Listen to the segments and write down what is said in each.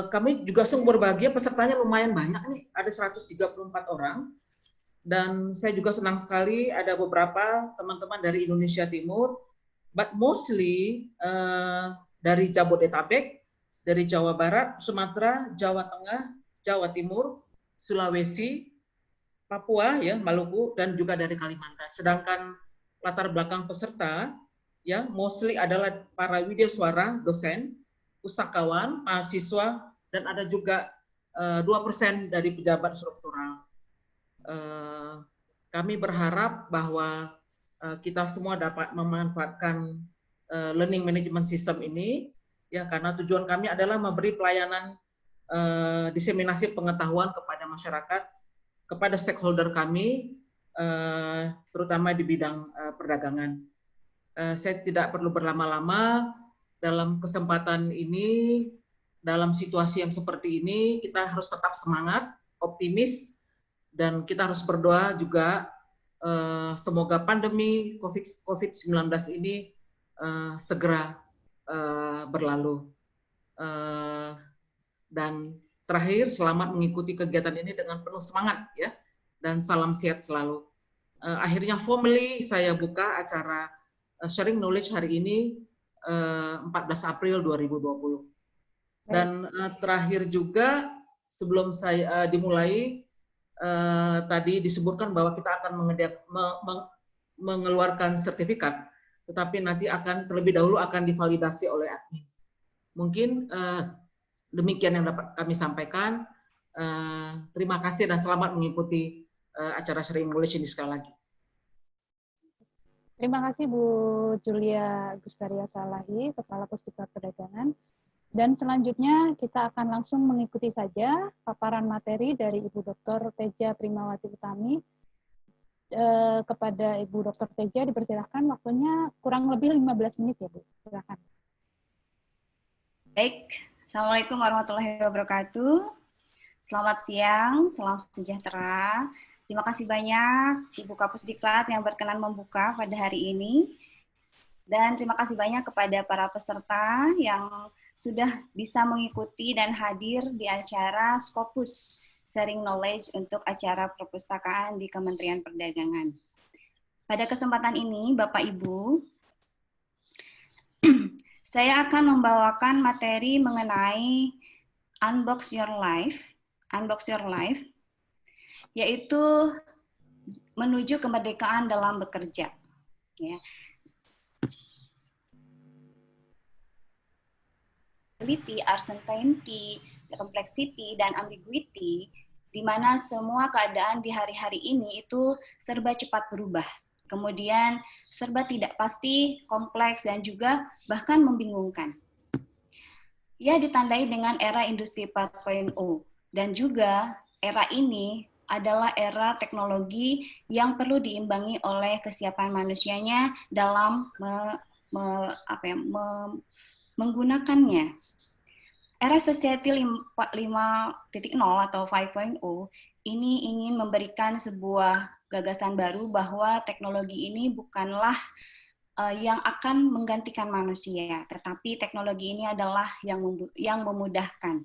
Kami juga sungguh berbahagia, pesertanya lumayan banyak nih, ada 134 orang. Dan saya juga senang sekali ada beberapa teman-teman dari Indonesia Timur, but mostly dari Jabodetabek, dari Jawa Barat, Sumatera, Jawa Tengah, Jawa Timur, Sulawesi, Papua, ya, Maluku, dan juga dari Kalimantan. Sedangkan latar belakang peserta, ya, mostly adalah para widyaswara, dosen, pustakawan, mahasiswa, dan ada juga 2% dari pejabat struktural. Kami berharap bahwa kita semua dapat memanfaatkan learning management system ini, ya, karena tujuan kami adalah memberi pelayanan diseminasi pengetahuan kepada masyarakat, kepada stakeholder kami, terutama di bidang perdagangan. Saya tidak perlu berlama-lama dalam kesempatan ini, dalam situasi yang seperti ini, kita harus tetap semangat, optimis, dan kita harus berdoa juga semoga pandemi COVID-19 ini segera berlalu. Dan terakhir, selamat mengikuti kegiatan ini dengan penuh semangat, ya, dan salam sehat selalu. Akhirnya formally saya buka acara sharing knowledge hari ini 14 April 2020. Dan terakhir juga sebelum saya dimulai, tadi disebutkan bahwa kita akan mengeluarkan sertifikat, tetapi nanti akan terlebih dahulu akan divalidasi oleh admin. Mungkin demikian yang dapat kami sampaikan. Terima kasih dan selamat mengikuti acara sharing knowledge ini sekali lagi. Terima kasih Bu Julia Gustaria Salahi, Kepala Puspita Perdagangan. Dan selanjutnya kita akan langsung mengikuti saja paparan materi dari Ibu Dr. Teja Primawati Utami. Kepada Ibu Dr. Teja dipersilakan, waktunya kurang lebih 15 menit ya Bu. Silakan. Baik, Assalamualaikum warahmatullahi wabarakatuh. Selamat siang, salam sejahtera. Terima kasih banyak Ibu Kapusdiklat yang berkenan membuka pada hari ini. Dan terima kasih banyak kepada para peserta yang sudah bisa mengikuti dan hadir di acara Scopus Sharing Knowledge untuk acara perpustakaan di Kementerian Perdagangan. Pada kesempatan ini, Bapak Ibu, saya akan membawakan materi mengenai Unbox Your Life, yaitu menuju kemerdekaan dalam bekerja. Ya. Uncertainty, complexity, dan ambiguity, di mana semua keadaan di hari-hari ini itu serba cepat berubah. Kemudian serba tidak pasti, kompleks, dan juga bahkan membingungkan. Ia ditandai dengan era industri 4.0, dan juga era ini adalah era teknologi yang perlu diimbangi oleh kesiapan manusianya dalam menggunakannya. Era Society 5.0 atau 5.0 ini ingin memberikan sebuah gagasan baru bahwa teknologi ini bukanlah yang akan menggantikan manusia, tetapi teknologi ini adalah yang memudahkan.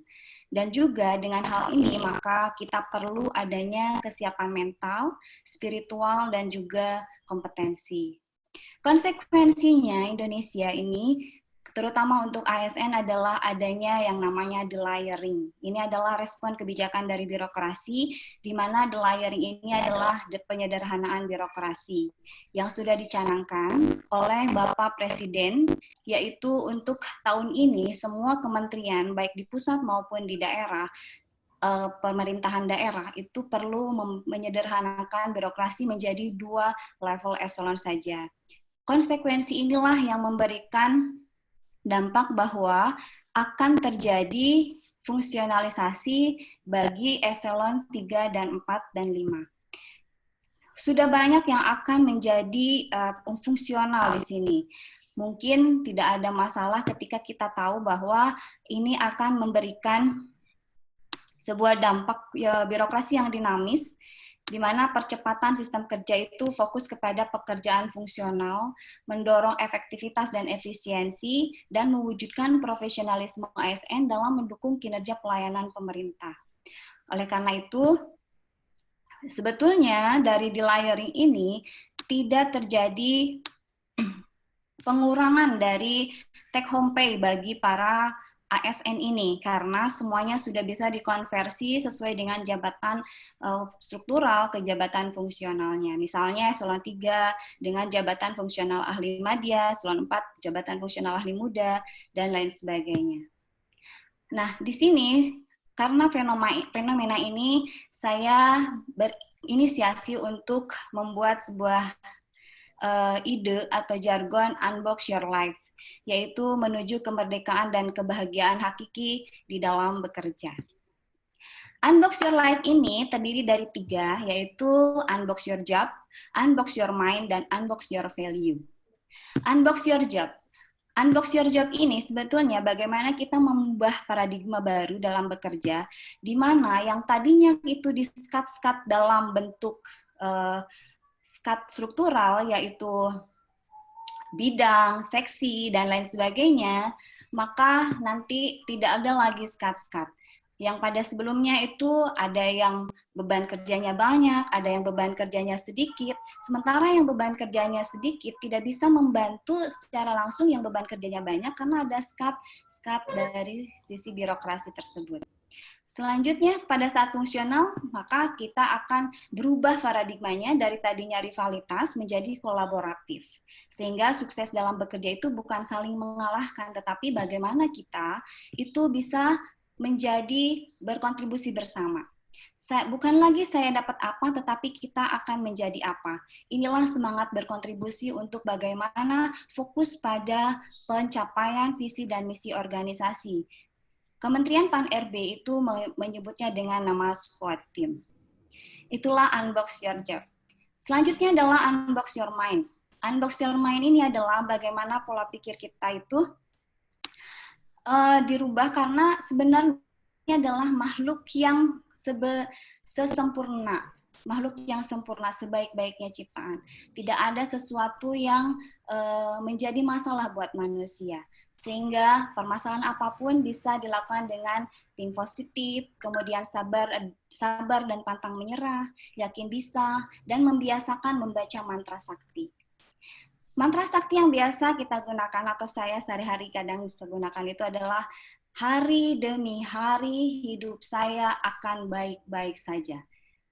Dan juga dengan hal ini maka kita perlu adanya kesiapan mental, spiritual, dan juga kompetensi. Konsekuensinya Indonesia ini, terutama untuk ASN, adalah adanya yang namanya delayering. Ini adalah respon kebijakan dari birokrasi, di mana delayering ini adalah penyederhanaan birokrasi yang sudah dicanangkan oleh Bapak Presiden, yaitu untuk tahun ini semua kementerian, baik di pusat maupun di daerah, pemerintahan daerah itu perlu menyederhanakan birokrasi menjadi 2 level eselon saja. Konsekuensi inilah yang memberikan dampak bahwa akan terjadi fungsionalisasi bagi eselon 3 dan 4 dan 5. Sudah banyak yang akan menjadi fungsional di sini. Mungkin tidak ada masalah ketika kita tahu bahwa ini akan memberikan sebuah dampak birokrasi yang dinamis, di mana percepatan sistem kerja itu fokus kepada pekerjaan fungsional, mendorong efektivitas dan efisiensi, dan mewujudkan profesionalisme ASN dalam mendukung kinerja pelayanan pemerintah. Oleh karena itu, sebetulnya dari delayering ini tidak terjadi pengurangan dari take home pay bagi para ASN ini karena semuanya sudah bisa dikonversi sesuai dengan jabatan struktural ke jabatan fungsionalnya. Misalnya eselon 3 dengan jabatan fungsional ahli madya, eselon 4 jabatan fungsional ahli muda, dan lain sebagainya. Nah, di sini karena fenomena ini saya berinisiasi untuk membuat sebuah ide atau jargon Unbox Your Life, yaitu menuju kemerdekaan dan kebahagiaan hakiki di dalam bekerja. Unbox Your Life ini terdiri dari 3, yaitu Unbox Your Job, Unbox Your Mind, dan Unbox Your Value. Unbox Your Job. Unbox Your Job ini sebetulnya bagaimana kita mengubah paradigma baru dalam bekerja, di mana yang tadinya itu di-skat-skat dalam bentuk skat struktural, yaitu bidang, seksi, dan lain sebagainya, maka nanti tidak ada lagi skat-skat. Yang pada sebelumnya itu ada yang beban kerjanya banyak, ada yang beban kerjanya sedikit, sementara yang beban kerjanya sedikit tidak bisa membantu secara langsung yang beban kerjanya banyak karena ada skat dari sisi birokrasi tersebut. Selanjutnya, pada saat fungsional, maka kita akan berubah paradigmanya dari tadinya rivalitas menjadi kolaboratif. Sehingga sukses dalam bekerja itu bukan saling mengalahkan, tetapi bagaimana kita itu bisa menjadi berkontribusi bersama. Bukan lagi saya dapat apa, tetapi kita akan menjadi apa. Inilah semangat berkontribusi untuk bagaimana fokus pada pencapaian visi dan misi organisasi. Kementerian Pan-RB itu menyebutnya dengan nama squad team. Itulah Unbox Your Job. Selanjutnya adalah Unbox Your Mind. Unbox Your Mind ini adalah bagaimana pola pikir kita itu dirubah karena sebenarnya adalah makhluk yang sesempurna. Makhluk yang sempurna, sebaik-baiknya ciptaan. Tidak ada sesuatu yang menjadi masalah buat manusia. Sehingga permasalahan apapun bisa dilakukan dengan think positif, kemudian sabar dan pantang menyerah, yakin bisa, dan membiasakan membaca mantra sakti. Mantra sakti yang biasa kita gunakan atau saya sehari-hari kadang gunakan itu adalah hari demi hari hidup saya akan baik-baik saja.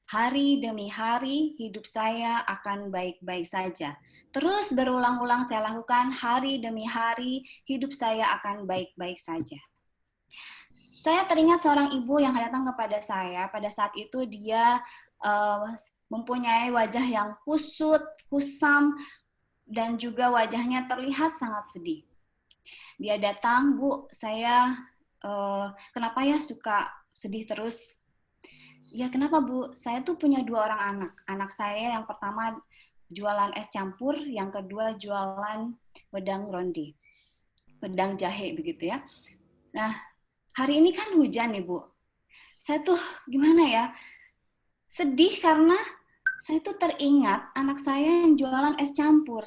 Hari demi hari hidup saya akan baik-baik saja. Terus berulang-ulang saya lakukan, hari demi hari hidup saya akan baik-baik saja. Saya teringat seorang ibu yang datang kepada saya, pada saat itu dia mempunyai wajah yang kusut, kusam, dan juga wajahnya terlihat sangat sedih. Dia datang, Bu, saya kenapa ya suka sedih terus? Ya kenapa Bu? Saya tuh punya 2 orang anak. Anak saya yang pertama jualan es campur, yang kedua jualan wedang ronde. Wedang jahe begitu ya. Nah, hari ini kan hujan nih Bu. Saya tuh gimana ya? Sedih karena saya tuh teringat anak saya yang jualan es campur.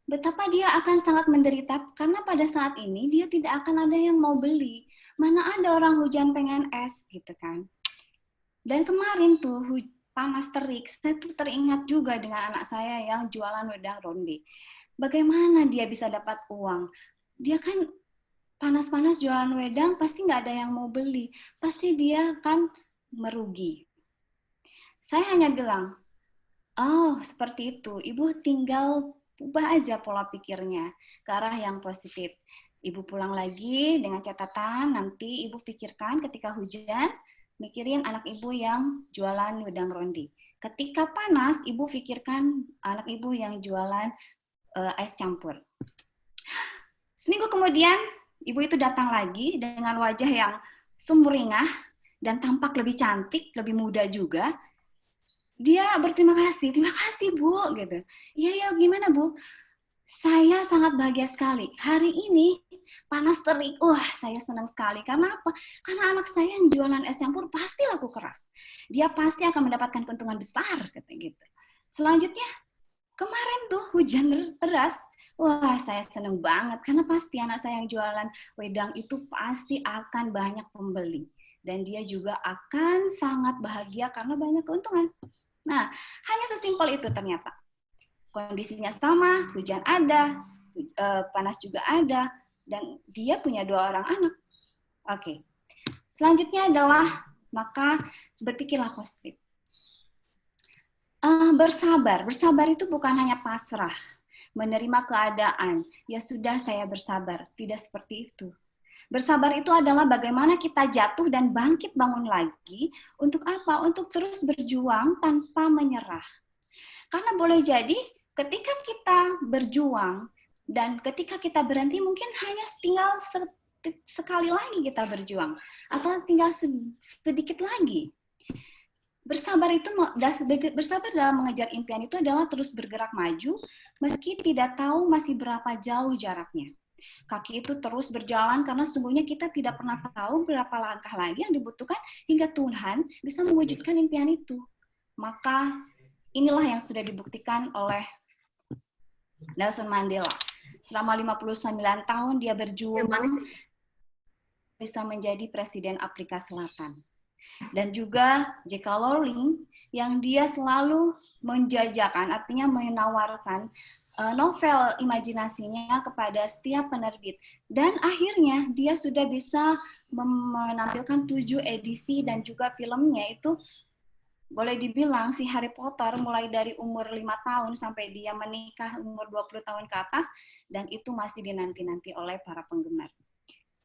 Betapa dia akan sangat menderita karena pada saat ini dia tidak akan ada yang mau beli. Mana ada orang hujan pengen es gitu kan. Dan kemarin tuh panas terik, saya tuh teringat juga dengan anak saya yang jualan wedang ronde. Bagaimana dia bisa dapat uang? Dia kan panas-panas jualan wedang, pasti nggak ada yang mau beli. Pasti dia kan merugi. Saya hanya bilang, oh seperti itu, Ibu tinggal ubah aja pola pikirnya ke arah yang positif. Ibu pulang lagi dengan catatan, nanti Ibu pikirkan ketika hujan, mikirin anak Ibu yang jualan wedang ronde. Ketika panas, Ibu pikirkan anak Ibu yang jualan es campur. Seminggu kemudian, Ibu itu datang lagi dengan wajah yang sumringah dan tampak lebih cantik, lebih muda juga. Dia berterima kasih, terima kasih Bu, gitu. Iya, gimana Bu? Saya sangat bahagia sekali. Hari ini panas terik. Saya senang sekali. Karena apa? Karena anak saya yang jualan es campur pasti laku keras. Dia pasti akan mendapatkan keuntungan besar, kata gitu. Selanjutnya, kemarin tuh hujan deras. Saya senang banget karena pasti anak saya yang jualan wedang itu pasti akan banyak pembeli. Dan dia juga akan sangat bahagia karena banyak keuntungan. Nah, hanya sesimpel itu ternyata. Kondisinya sama, hujan ada, panas juga ada, dan dia punya 2 orang anak. Oke. Selanjutnya adalah, maka berpikirlah positif. Bersabar itu bukan hanya pasrah, menerima keadaan, ya sudah saya bersabar, tidak seperti itu. Bersabar itu adalah bagaimana kita jatuh dan bangkit bangun lagi, untuk apa? Untuk terus berjuang tanpa menyerah. Karena boleh jadi ketika kita berjuang dan ketika kita berhenti mungkin hanya tinggal sekali lagi kita berjuang atau tinggal sedikit lagi. Bersabar dalam mengejar impian itu adalah terus bergerak maju meski tidak tahu masih berapa jauh jaraknya. Kaki itu terus berjalan karena sesungguhnya kita tidak pernah tahu berapa langkah lagi yang dibutuhkan hingga Tuhan bisa mewujudkan impian itu. Maka inilah yang sudah dibuktikan oleh Nelson Mandela. Selama 59 tahun dia berjuang bisa menjadi Presiden Afrika Selatan. Dan juga J.K. Rowling yang dia selalu menjajakan, artinya menawarkan novel imajinasinya kepada setiap penerbit. Dan akhirnya dia sudah bisa menampilkan 7 edisi dan juga filmnya itu boleh dibilang si Harry Potter mulai dari umur 5 tahun sampai dia menikah umur 20 tahun ke atas, dan itu masih dinanti-nanti oleh para penggemar.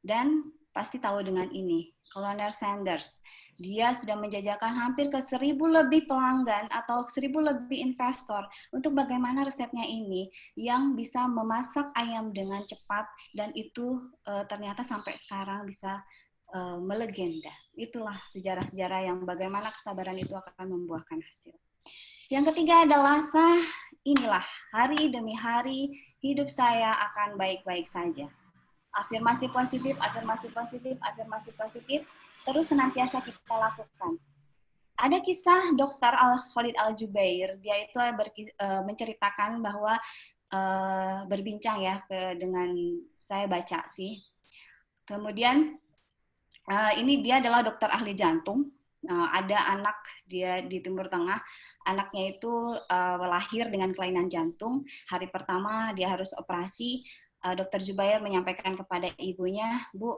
Dan pasti tahu dengan ini, Colonel Sanders, dia sudah menjajakan hampir ke 1.000 lebih pelanggan atau 1.000 lebih investor untuk bagaimana resepnya ini yang bisa memasak ayam dengan cepat, dan itu ternyata sampai sekarang bisa melegenda. Itulah sejarah-sejarah yang bagaimana kesabaran itu akan membuahkan hasil. Yang ketiga adalah inilah hari demi hari hidup saya akan baik-baik saja. Afirmasi positif, afirmasi positif, afirmasi positif terus senantiasa kita lakukan. Ada kisah Dr. Khalid Al-Jubair, dia itu menceritakan bahwa berbincang ya dengan saya baca sih. Kemudian ini dia adalah dokter ahli jantung. Ada anak dia di Timur Tengah, anaknya itu lahir dengan kelainan jantung. Hari pertama dia harus operasi. Dr. Jubair menyampaikan kepada ibunya, Bu,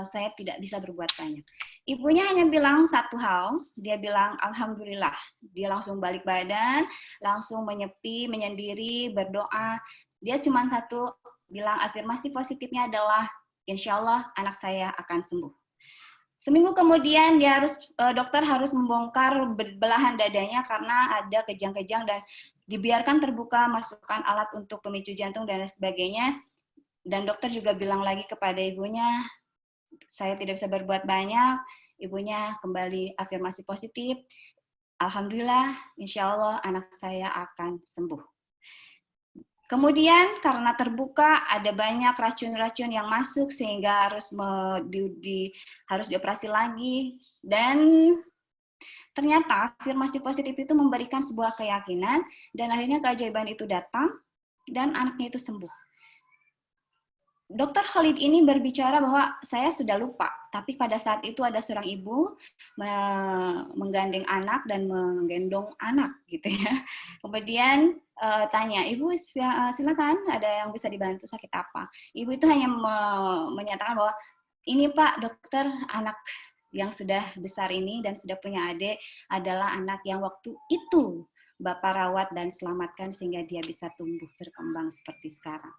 saya tidak bisa berbuat banyak. Ibunya hanya bilang satu hal, dia bilang alhamdulillah. Dia langsung balik badan, langsung menyepi, menyendiri, berdoa. Dia cuma satu bilang afirmasi positifnya adalah insya Allah anak saya akan sembuh. Seminggu kemudian dokter harus membongkar belahan dadanya karena ada kejang-kejang dan dibiarkan terbuka, masukkan alat untuk pemicu jantung dan sebagainya. Dan dokter juga bilang lagi kepada ibunya, saya tidak bisa berbuat banyak. Ibunya kembali afirmasi positif. Alhamdulillah, insya Allah anak saya akan sembuh. Kemudian karena terbuka ada banyak racun-racun yang masuk sehingga harus dioperasi lagi. Dan ternyata afirmasi positif itu memberikan sebuah keyakinan dan akhirnya keajaiban itu datang dan anaknya itu sembuh. Dr. Khalid ini berbicara bahwa saya sudah lupa, tapi pada saat itu ada seorang ibu menggandeng anak dan menggendong anak, gitu ya. Kemudian tanya, Ibu silakan, ada yang bisa dibantu sakit apa? Ibu itu hanya menyatakan bahwa ini Pak dokter, anak yang sudah besar ini dan sudah punya adik adalah anak yang waktu itu Bapak rawat dan selamatkan sehingga dia bisa tumbuh berkembang seperti sekarang.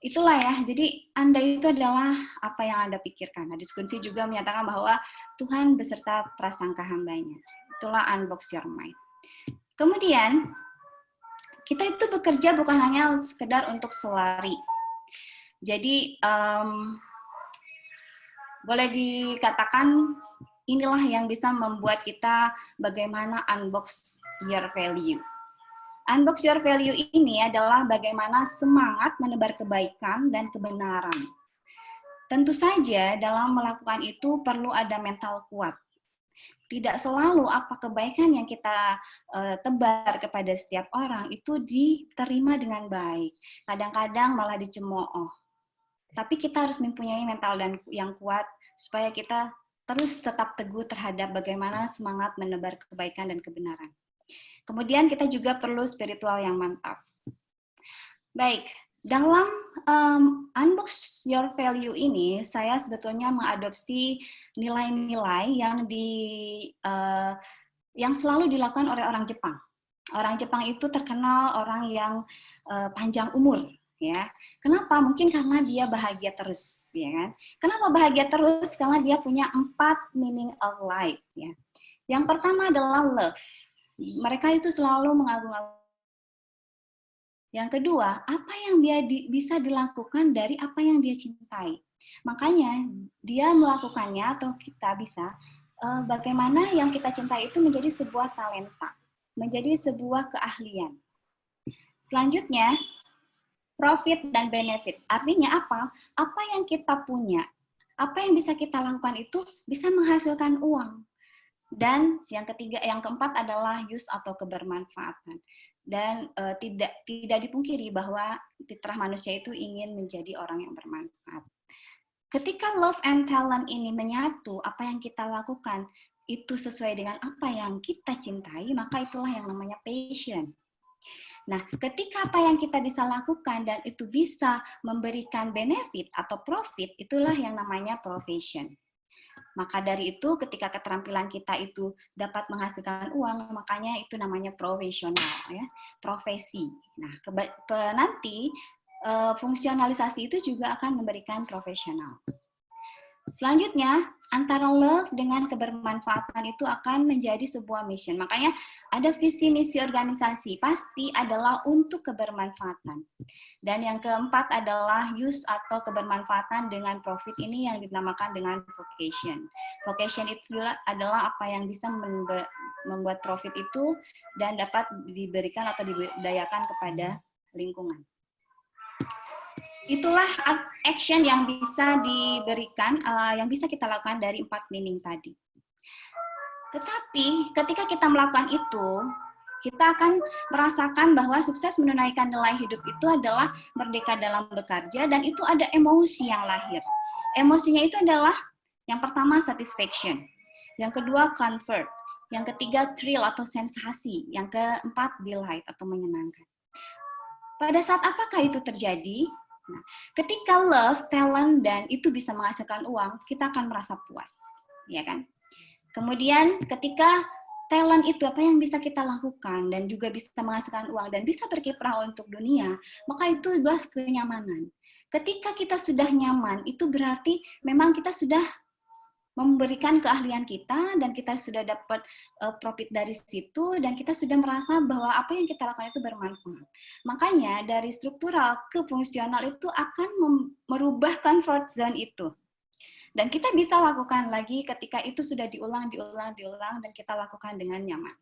Itulah ya, jadi Anda itu adalah apa yang Anda pikirkan. Hadis Qudsi juga menyatakan bahwa Tuhan beserta prasangka hambanya. Itulah unbox your mind. Kemudian, kita itu bekerja bukan hanya sekedar untuk selari. Jadi, boleh dikatakan inilah yang bisa membuat kita bagaimana unbox your value. Unbox your value ini adalah bagaimana semangat menebar kebaikan dan kebenaran. Tentu saja dalam melakukan itu perlu ada mental kuat. Tidak selalu apa kebaikan yang kita tebar kepada setiap orang itu diterima dengan baik. Kadang-kadang malah dicemooh. Tapi kita harus mempunyai mental yang kuat supaya kita terus tetap teguh terhadap bagaimana semangat menebar kebaikan dan kebenaran. Kemudian kita juga perlu spiritual yang mantap. Baik, dalam Unbox Your Value ini, saya sebetulnya mengadopsi nilai-nilai yang selalu dilakukan oleh orang Jepang. Orang Jepang itu terkenal orang yang panjang umur, ya. Kenapa? Mungkin karena dia bahagia terus, ya kan? Kenapa bahagia terus? Karena dia punya 4 meaning of life, ya. Yang pertama adalah love. Mereka itu selalu mengagung-agungkan. Yang kedua, apa yang dia bisa dilakukan dari apa yang dia cintai. Makanya dia melakukannya atau kita bisa bagaimana yang kita cintai itu menjadi sebuah talenta, menjadi sebuah keahlian. Selanjutnya, profit dan benefit. Artinya apa? Apa yang kita punya, apa yang bisa kita lakukan itu bisa menghasilkan uang. Dan yang keempat adalah use atau kebermanfaatan. Dan tidak dipungkiri bahwa fitrah manusia itu ingin menjadi orang yang bermanfaat. Ketika love and talent ini menyatu, apa yang kita lakukan itu sesuai dengan apa yang kita cintai, maka itulah yang namanya passion. Nah, ketika apa yang kita bisa lakukan dan itu bisa memberikan benefit atau profit, itulah yang namanya profession. Maka dari itu, ketika keterampilan kita itu dapat menghasilkan uang, makanya itu namanya profesional, ya, profesi. Nah, nanti fungsionalisasi itu juga akan memberikan profesional. Selanjutnya, antara love dengan kebermanfaatan itu akan menjadi sebuah mission. Makanya ada visi misi organisasi, pasti adalah untuk kebermanfaatan. Dan yang keempat adalah use atau kebermanfaatan dengan profit ini yang dinamakan dengan vocation. Vocation itu adalah apa yang bisa membuat profit itu dan dapat diberikan atau diberdayakan kepada lingkungan. Itulah action yang bisa diberikan, yang bisa kita lakukan dari 4 meaning tadi. Tetapi ketika kita melakukan itu, kita akan merasakan bahwa sukses menunaikan nilai hidup itu adalah merdeka dalam bekerja dan itu ada emosi yang lahir. Emosinya itu adalah yang pertama satisfaction, yang kedua comfort, yang ketiga thrill atau sensasi, yang keempat delight atau menyenangkan. Pada saat apakah itu terjadi? Nah, ketika love, talent, dan itu bisa menghasilkan uang, kita akan merasa puas, ya kan? Kemudian ketika talent itu apa yang bisa kita lakukan dan juga bisa menghasilkan uang dan bisa berkiprah untuk dunia, maka itu adalah kenyamanan. Ketika kita sudah nyaman, itu berarti memang kita sudah memberikan keahlian kita dan kita sudah dapat profit dari situ dan kita sudah merasa bahwa apa yang kita lakukan itu bermanfaat. Makanya dari struktural ke fungsional itu akan merubah comfort zone itu. Dan kita bisa lakukan lagi ketika itu sudah diulang dan kita lakukan dengan nyaman.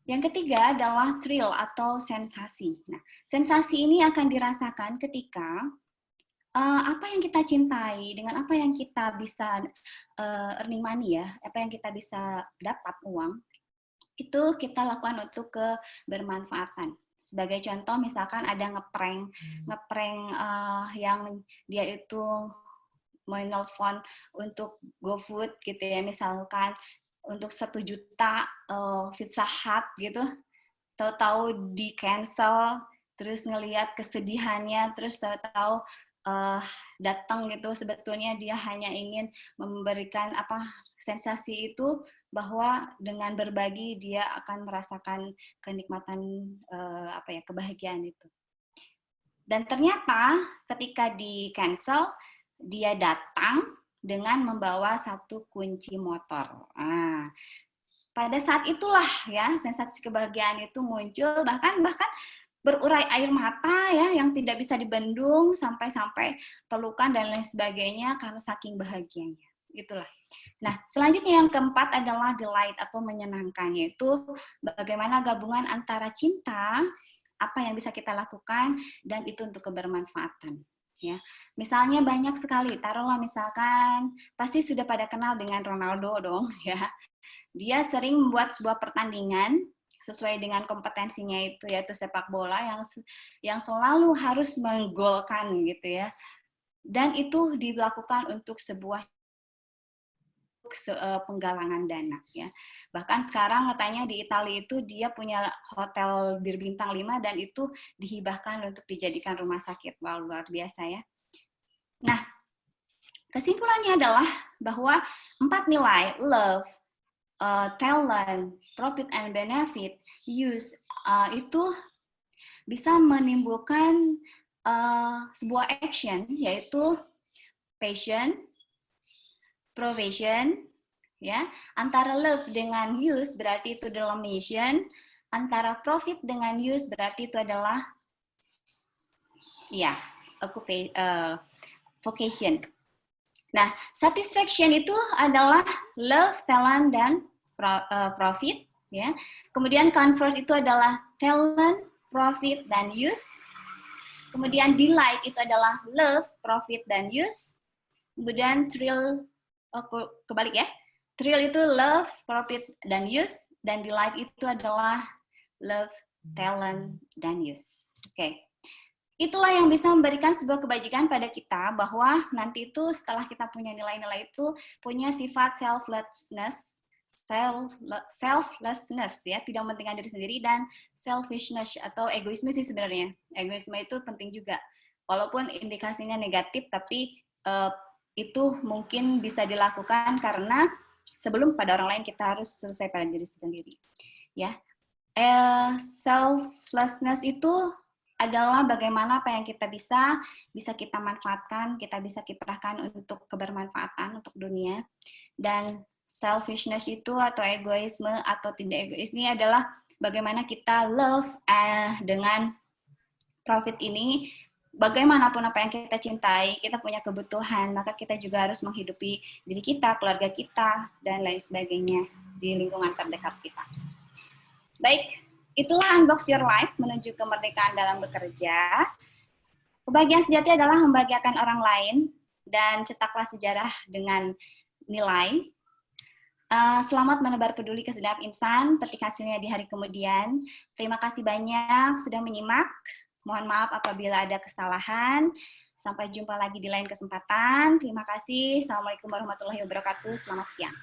Yang ketiga adalah thrill atau sensasi. Nah, sensasi ini akan dirasakan ketika apa yang kita cintai, dengan apa yang kita bisa earning money ya, apa yang kita bisa dapat uang, itu kita lakukan untuk kebermanfaatan. Sebagai contoh, misalkan ada ngeprank yang dia itu menelpon untuk GoFood gitu ya, misalkan untuk 1 juta Pizza Hut gitu, tahu-tahu di cancel, terus ngelihat kesedihannya, terus tahu-tahu datang gitu, sebetulnya dia hanya ingin memberikan sensasi itu bahwa dengan berbagi dia akan merasakan kenikmatan kebahagiaan itu. Dan ternyata ketika di cancel dia datang dengan membawa 1 kunci motor. Pada saat itulah ya sensasi kebahagiaan itu muncul, bahkan berurai air mata ya yang tidak bisa dibendung sampai pelukan dan lain sebagainya karena saking bahagianya. Itulah. Nah, selanjutnya yang keempat adalah delight atau menyenangkan, yaitu bagaimana gabungan antara cinta, apa yang bisa kita lakukan dan itu untuk kebermanfaatan. Ya, misalnya banyak sekali, taruhlah misalkan pasti sudah pada kenal dengan Ronaldo dong, ya. Dia sering membuat sebuah pertandingan sesuai dengan kompetensinya itu, yaitu sepak bola yang selalu harus menggolkan gitu ya. Dan itu dilakukan untuk sebuah penggalangan dana ya. Bahkan sekarang katanya di Italia itu dia punya hotel berbintang 5 dan itu dihibahkan untuk dijadikan rumah sakit. Wow, luar biasa ya. Nah, kesimpulannya adalah bahwa 4 nilai love, talent, profit and benefit, use itu bisa menimbulkan sebuah action yaitu passion, provision, ya. Antara love dengan use berarti itu adalah mission, antara profit dengan use berarti itu adalah ya, vocation. Nah, satisfaction itu adalah love, talent dan profit, ya. Kemudian comfort itu adalah talent, profit dan use. Kemudian delight itu adalah love, profit dan use. Kemudian thrill kebalik ya. Thrill itu love, profit, dan use. Dan delight itu adalah love, talent, dan use. Oke. Itulah yang bisa memberikan sebuah kebajikan pada kita bahwa nanti itu setelah kita punya nilai-nilai itu punya sifat selflessness ya, tidak mementingkan diri sendiri, dan selfishness atau egoisme sih sebenarnya. Egoisme itu penting juga. Walaupun indikasinya negatif tapi itu mungkin bisa dilakukan karena sebelum pada orang lain kita harus selesai pada diri sendiri. Ya, selflessness itu adalah bagaimana apa yang kita bisa kita manfaatkan, kita bisa kiprahkan untuk kebermanfaatan untuk dunia. Dan selfishness itu atau egoisme atau tidak egois ini adalah bagaimana kita love dengan profit ini. Bagaimanapun apa yang kita cintai, kita punya kebutuhan, maka kita juga harus menghidupi diri kita, keluarga kita, dan lain sebagainya di lingkungan terdekat kita. Baik, itulah Unbox Your Life menuju kemerdekaan dalam bekerja. Kebahagiaan sejati adalah membahagiakan orang lain dan cetaklah sejarah dengan nilai. Selamat menebar peduli ke segenap insan, petik hasilnya di hari kemudian. Terima kasih banyak sudah menyimak. Mohon maaf apabila ada kesalahan. Sampai jumpa lagi di lain kesempatan. Terima kasih. Assalamualaikum warahmatullahi wabarakatuh. Selamat siang.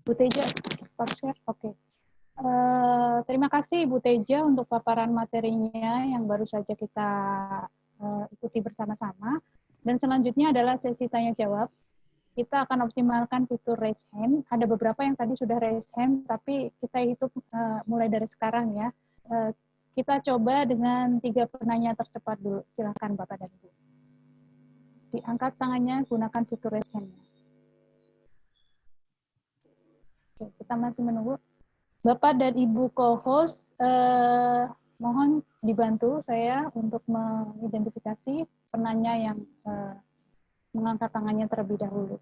Bu Teja, stop share. Oke. Terima kasih Bu Teja untuk paparan materinya yang baru saja kita ikuti bersama-sama. Dan selanjutnya adalah sesi tanya jawab. Kita akan optimalkan fitur raise hand. Ada beberapa yang tadi sudah raise hand, tapi kita hitung mulai dari sekarang ya. Kita coba dengan 3 penanya tercepat dulu. Silakan Bapak dan Ibu. Diangkat tangannya, gunakan fitur raise hand-nya. Oke, kita masih menunggu. Bapak dan Ibu co-host, mohon dibantu saya untuk mengidentifikasi penanya yang mengangkat tangannya terlebih dahulu.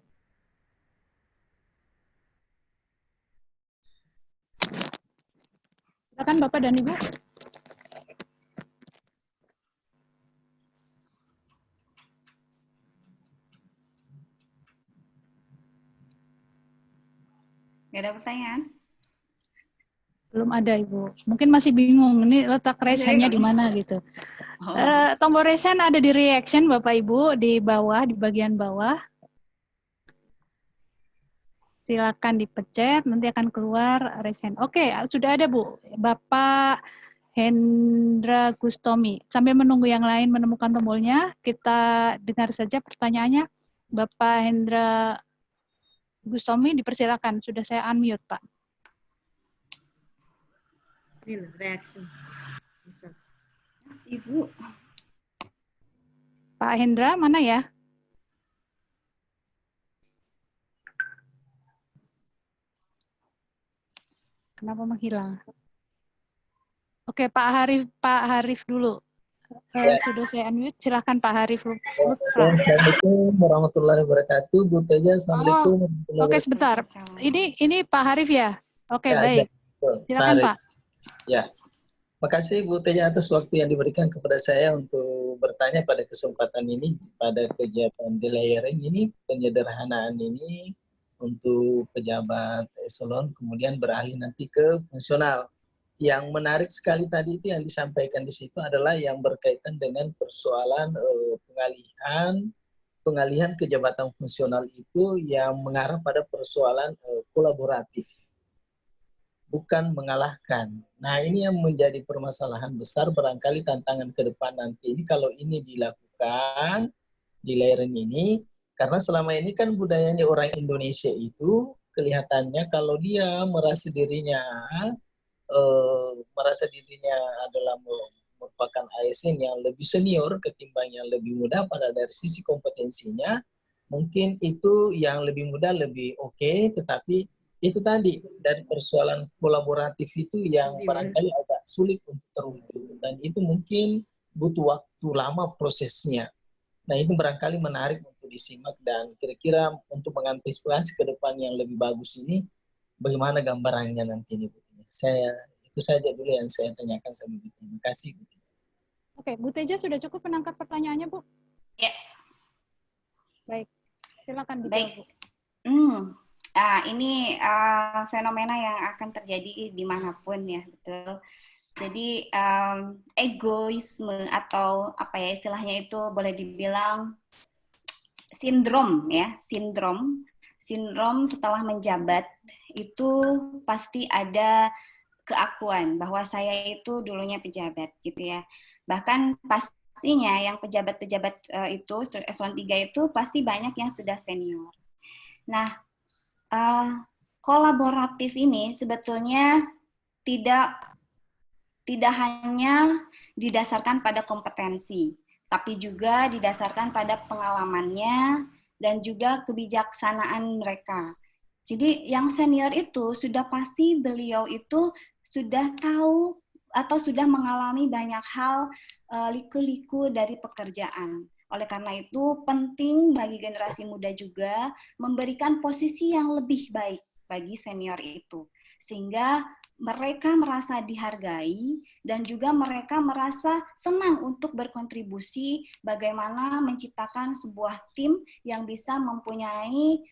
Silakan Bapak dan Ibu. Nggak ada pertanyaan? Belum ada Ibu. Mungkin masih bingung, ini letak raise hand-nya di mana gitu. Tombol raise hand ada di reaction Bapak Ibu, di bawah, di bagian bawah. Silakan dipencet, nanti akan keluar raise hand. Oke, sudah ada Bu. Bapak Hendra Gustomi. Sambil menunggu yang lain menemukan tombolnya, kita dengar saja pertanyaannya. Bapak Hendra Gustomi, dipersilakan. Sudah saya unmute, Pak. Ini reaksi. Ibu. Pak Hendra, mana ya? Kenapa menghilang? Oke, Pak Harif dulu. Sudah saya unmute, silakan Pak Harif. Assalamualaikum warahmatullahi wabarakatuh. Bu Teja, assalamualaikum warahmatullahi wabarakatuh. Oke, sebentar. Ini Pak Harif ya? Oke, ya, baik. Ya, silakan Pak. Ya. Makasih Bu Teja atas waktu yang diberikan kepada saya untuk bertanya pada kesempatan ini, pada kegiatan delayering ini, penyederhanaan ini untuk pejabat eselon, kemudian beralih nanti ke fungsional. Yang menarik sekali tadi itu yang disampaikan di situ adalah yang berkaitan dengan persoalan pengalihan ke jabatan fungsional itu yang mengarah pada persoalan kolaboratif, bukan mengalahkan. Nah, ini yang menjadi permasalahan besar, barangkali tantangan ke depan nanti ini kalau ini dilakukan di layering ini, karena selama ini kan budayanya orang Indonesia itu kelihatannya kalau dia merasa dirinya adalah merupakan ASN yang lebih senior ketimbang yang lebih muda, pada dari sisi kompetensinya mungkin itu yang lebih muda lebih oke, tetapi itu tadi dari persoalan kolaboratif itu yang barangkali agak sulit untuk terwujud, dan itu mungkin butuh waktu lama prosesnya. Nah, itu barangkali menarik untuk disimak, dan kira-kira untuk mengantisipasi ke depan yang lebih bagus ini bagaimana gambarannya nanti ini Bu. Itu saja dulu yang saya tanyakan sama Bu. Terima kasih Bu. Oke, Bu Teja sudah cukup menangkap pertanyaannya, Bu? Ya. Baik, silakan dijawab, Baik. Bu. Ini fenomena yang akan terjadi dimanapun ya, betul. Jadi egoisme atau apa ya istilahnya itu boleh dibilang sindrom setelah menjabat itu pasti ada keakuan bahwa saya itu dulunya pejabat gitu ya. Bahkan pastinya yang pejabat-pejabat itu eselon 3 itu pasti banyak yang sudah senior. Nah, kolaboratif ini sebetulnya tidak hanya didasarkan pada kompetensi, tapi juga didasarkan pada pengalamannya dan juga kebijaksanaan mereka. Jadi yang senior itu sudah pasti beliau itu sudah tahu atau sudah mengalami banyak hal liku-liku dari pekerjaan. Oleh karena itu penting bagi generasi muda juga memberikan posisi yang lebih baik bagi senior itu. Sehingga mereka merasa dihargai dan juga mereka merasa senang untuk berkontribusi bagaimana menciptakan sebuah tim yang bisa mempunyai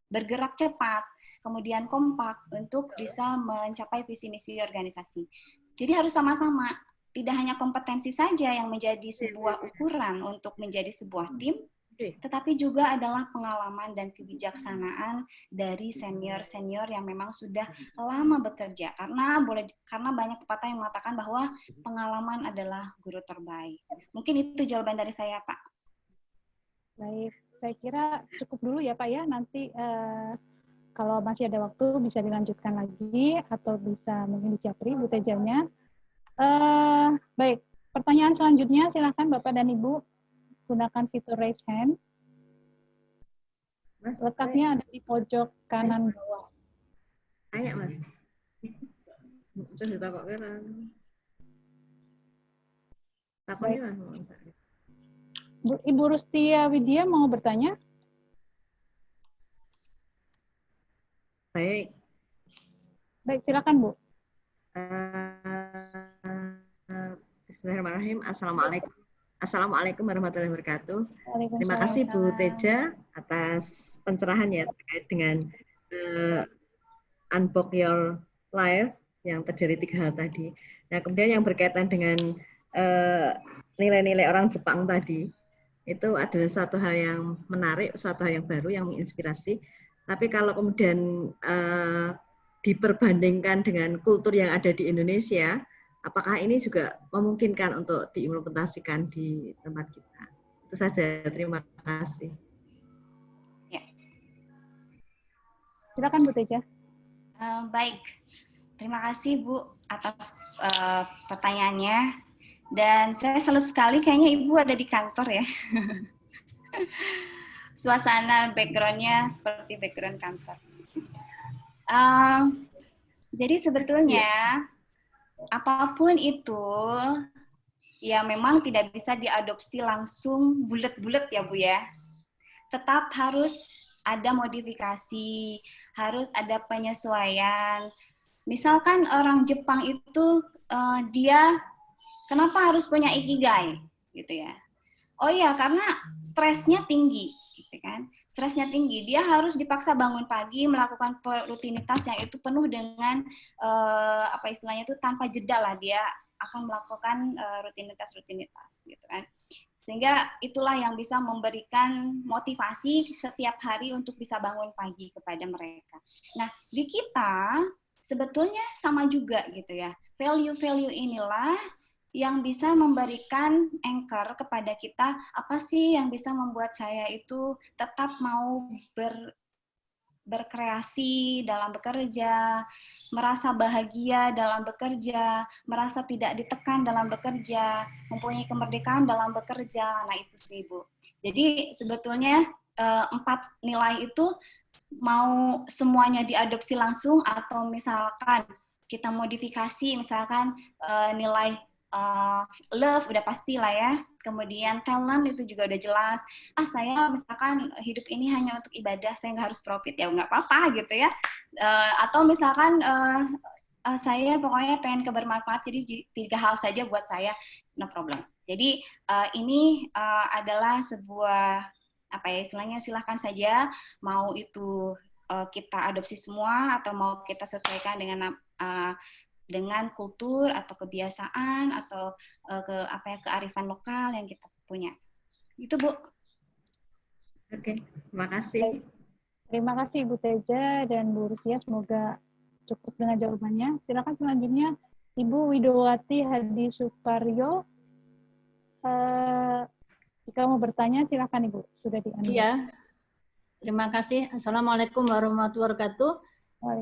bergerak cepat, kemudian kompak untuk bisa mencapai visi misi organisasi. Jadi harus sama-sama, tidak hanya kompetensi saja yang menjadi sebuah ukuran untuk menjadi sebuah tim, tetapi juga adalah pengalaman dan kebijaksanaan dari senior-senior yang memang sudah lama bekerja. Karena banyak pepatah yang mengatakan bahwa pengalaman adalah guru terbaik. Mungkin itu jawaban dari saya, Pak. Baik, saya kira cukup dulu ya Pak ya. Nanti kalau masih ada waktu bisa dilanjutkan lagi atau bisa mungkin dicapri Bu Tejanya. Baik, pertanyaan selanjutnya silakan Bapak dan Ibu. Gunakan fitur raise hand. Letaknya ada di pojok kanan bawah. Ayo, Mas. Terus ditakok kira. Takoknya Mas. Ibu Rustia Widya mau bertanya? Baik. Baik, silakan Bu. Bismillahirrahmanirrahim. Assalamualaikum warahmatullahi wabarakatuh. Terima kasih Bu Teja atas pencerahannya terkait dengan Unbox Your Life yang terdiri 3 hal tadi. Nah, kemudian yang berkaitan dengan nilai-nilai orang Jepang tadi, itu adalah suatu hal yang menarik, suatu hal yang baru, yang menginspirasi. Tapi kalau kemudian diperbandingkan dengan kultur yang ada di Indonesia, apakah ini juga memungkinkan untuk diimplementasikan di tempat kita? Itu saja, terima kasih. Ya. Silakan Bu Teja. Baik, terima kasih Bu atas pertanyaannya. Dan saya salut sekali, kayaknya Ibu ada di kantor ya. Suasana background-nya seperti background kantor. Jadi sebetulnya apapun itu, ya memang tidak bisa diadopsi langsung bulet-bulet ya Bu ya. Tetap harus ada modifikasi, harus ada penyesuaian. misalkan orang Jepang itu dia kenapa harus punya ikigai gitu ya? Oh iya, karena stresnya tinggi, gitu kan? Stresnya tinggi, dia harus dipaksa bangun pagi melakukan rutinitas yang itu penuh dengan apa istilahnya itu tanpa jeda lah, dia akan melakukan rutinitas gitu kan. Sehingga itulah yang bisa memberikan motivasi setiap hari untuk bisa bangun pagi kepada mereka. Nah, di kita sebetulnya sama juga gitu ya. Value-value inilah yang bisa memberikan anchor kepada kita, apa sih yang bisa membuat saya itu tetap mau berkreasi dalam bekerja, merasa bahagia dalam bekerja, merasa tidak ditekan dalam bekerja, mempunyai kemerdekaan dalam bekerja. Nah itu sih Bu. Jadi sebetulnya 4 nilai itu mau semuanya diadopsi langsung atau misalkan kita modifikasi, misalkan nilai love udah pasti lah ya, kemudian talent itu juga udah jelas. Saya misalkan hidup ini hanya untuk ibadah, saya nggak harus profit, ya nggak apa-apa gitu ya. Atau misalkan saya pokoknya pengen kebermanfaat, jadi 3 hal saja buat saya, no problem. Jadi ini adalah sebuah apa ya istilahnya, silahkan saja mau itu kita adopsi semua atau mau kita sesuaikan dengan kultur atau kebiasaan atau kearifan lokal yang kita punya. Itu Bu. Oke, terima kasih. Terima kasih Ibu Teja dan Bu Rusia, semoga cukup dengan jawabannya. Silakan selanjutnya Ibu Widowati Hadi Suparyo. Jika mau bertanya silakan Ibu, sudah di-unmute. Iya. Terima kasih. Assalamualaikum warahmatullahi wabarakatuh.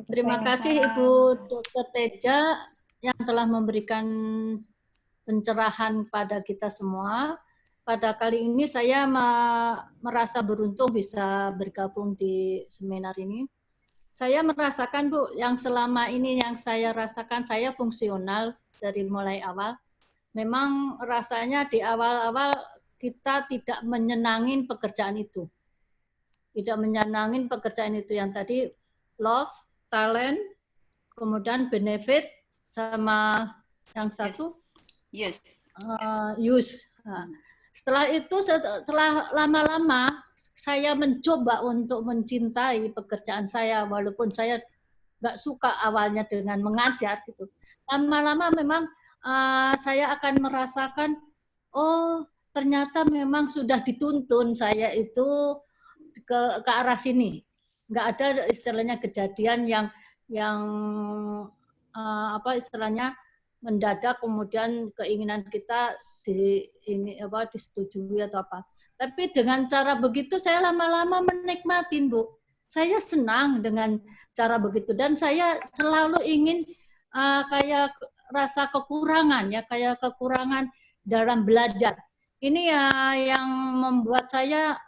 Terima kasih Ibu Dr. Teja yang telah memberikan pencerahan pada kita semua. Pada kali ini saya merasa beruntung bisa bergabung di seminar ini. Saya merasakan Bu, yang selama ini yang saya rasakan, saya fungsional dari mulai awal. Memang rasanya di awal-awal kita tidak menyenangin pekerjaan itu. Tidak menyenangin pekerjaan itu yang tadi love, talent, kemudian benefit, sama yang satu use. Nah, setelah itu, setelah lama-lama saya mencoba untuk mencintai pekerjaan saya, walaupun saya nggak suka awalnya dengan mengajar gitu. Lama-lama memang saya akan merasakan, oh ternyata memang sudah dituntun saya itu ke arah sini. Nggak ada istilahnya kejadian yang apa istilahnya mendadak kemudian keinginan kita disetujui atau apa. Tapi dengan cara begitu saya lama-lama menikmatin Bu. Saya senang dengan cara begitu dan saya selalu ingin kayak rasa kekurangan ya, kayak kekurangan dalam belajar. Ini ya yang membuat saya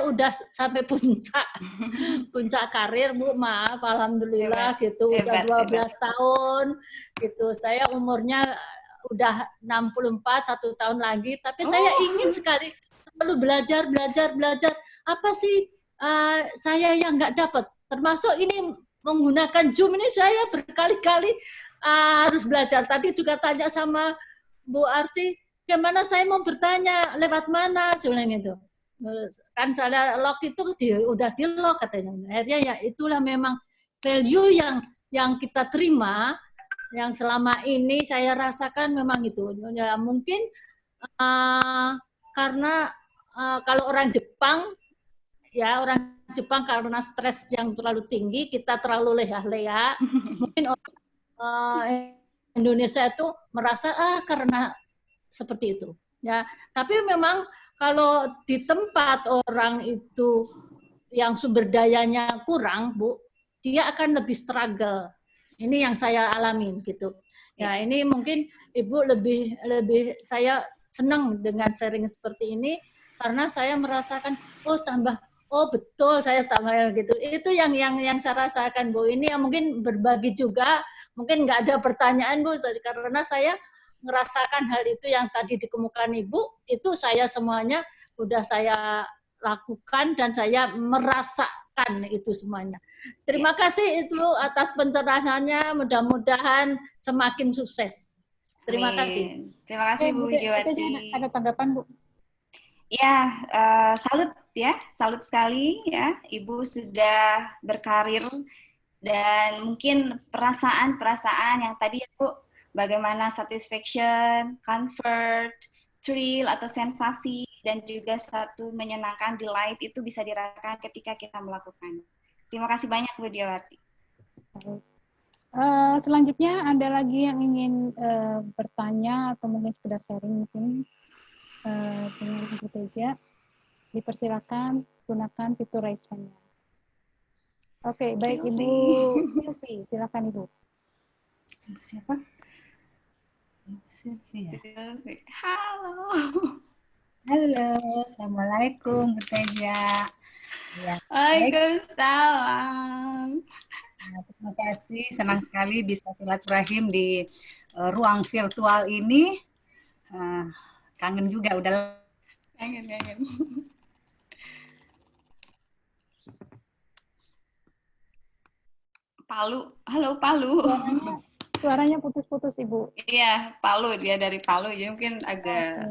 udah sampai puncak karir Bu, maaf, alhamdulillah gitu, udah 12 tahun gitu. Saya umurnya udah 64, 1 tahun lagi, tapi saya ingin sekali perlu belajar. Apa sih saya yang nggak dapat? Termasuk ini menggunakan Zoom ini saya berkali-kali harus belajar. Tadi juga tanya sama Bu Arsy, gimana saya mau bertanya lewat mana sebenarnya itu. Kan saya lock itu udah di lock katanya. Akhirnya ya itulah memang value yang kita terima, yang selama ini saya rasakan memang itu. Ya mungkin karena kalau orang Jepang karena stres yang terlalu tinggi, kita terlalu leha-leha. Mungkin orang Indonesia itu merasa karena seperti itu. Ya, tapi memang kalau di tempat orang itu yang sumber dayanya kurang, Bu, dia akan lebih struggle. Ini yang saya alamin gitu. Ya, ini mungkin Ibu lebih saya senang dengan sharing seperti ini karena saya merasakan betul saya tambah gitu. Itu yang saya rasakan Bu. Ini yang mungkin berbagi juga, mungkin nggak ada pertanyaan Bu karena saya merasakan hal itu yang tadi dikemukakan Ibu, itu saya semuanya udah saya lakukan dan saya merasakan itu semuanya. Terima kasih itu atas pencerahannya, mudah-mudahan semakin sukses. Terima kasih. Terima kasih Bu Widiawati. Ada tanggapan Bu? Ya, salut sekali ya, Ibu sudah berkarir dan mungkin perasaan-perasaan yang tadi Bu, bagaimana satisfaction, comfort, thrill atau sensasi dan juga satu menyenangkan delight itu bisa dirasakan ketika kita melakukan. Terima kasih banyak Bu Widiawati. Selanjutnya ada lagi yang ingin bertanya atau mungkin sekedar sharing mungkin dengan Ibu Teja. Dipersilakan gunakan fitur raise hand-nya. Oke, baik Ibu Silvi, silakan Ibu. Siapa? Silvi ya. Halo. Halo, assalamualaikum Bu Teja. Ya, Waalaikumsalam. terima kasih, senang sekali bisa silaturahim di ruang virtual ini. Kangen juga, udah Kangen. Palu, halo Palu. Suaranya putus-putus Ibu. Iya, Palu, dia dari Palu, jadi mungkin agak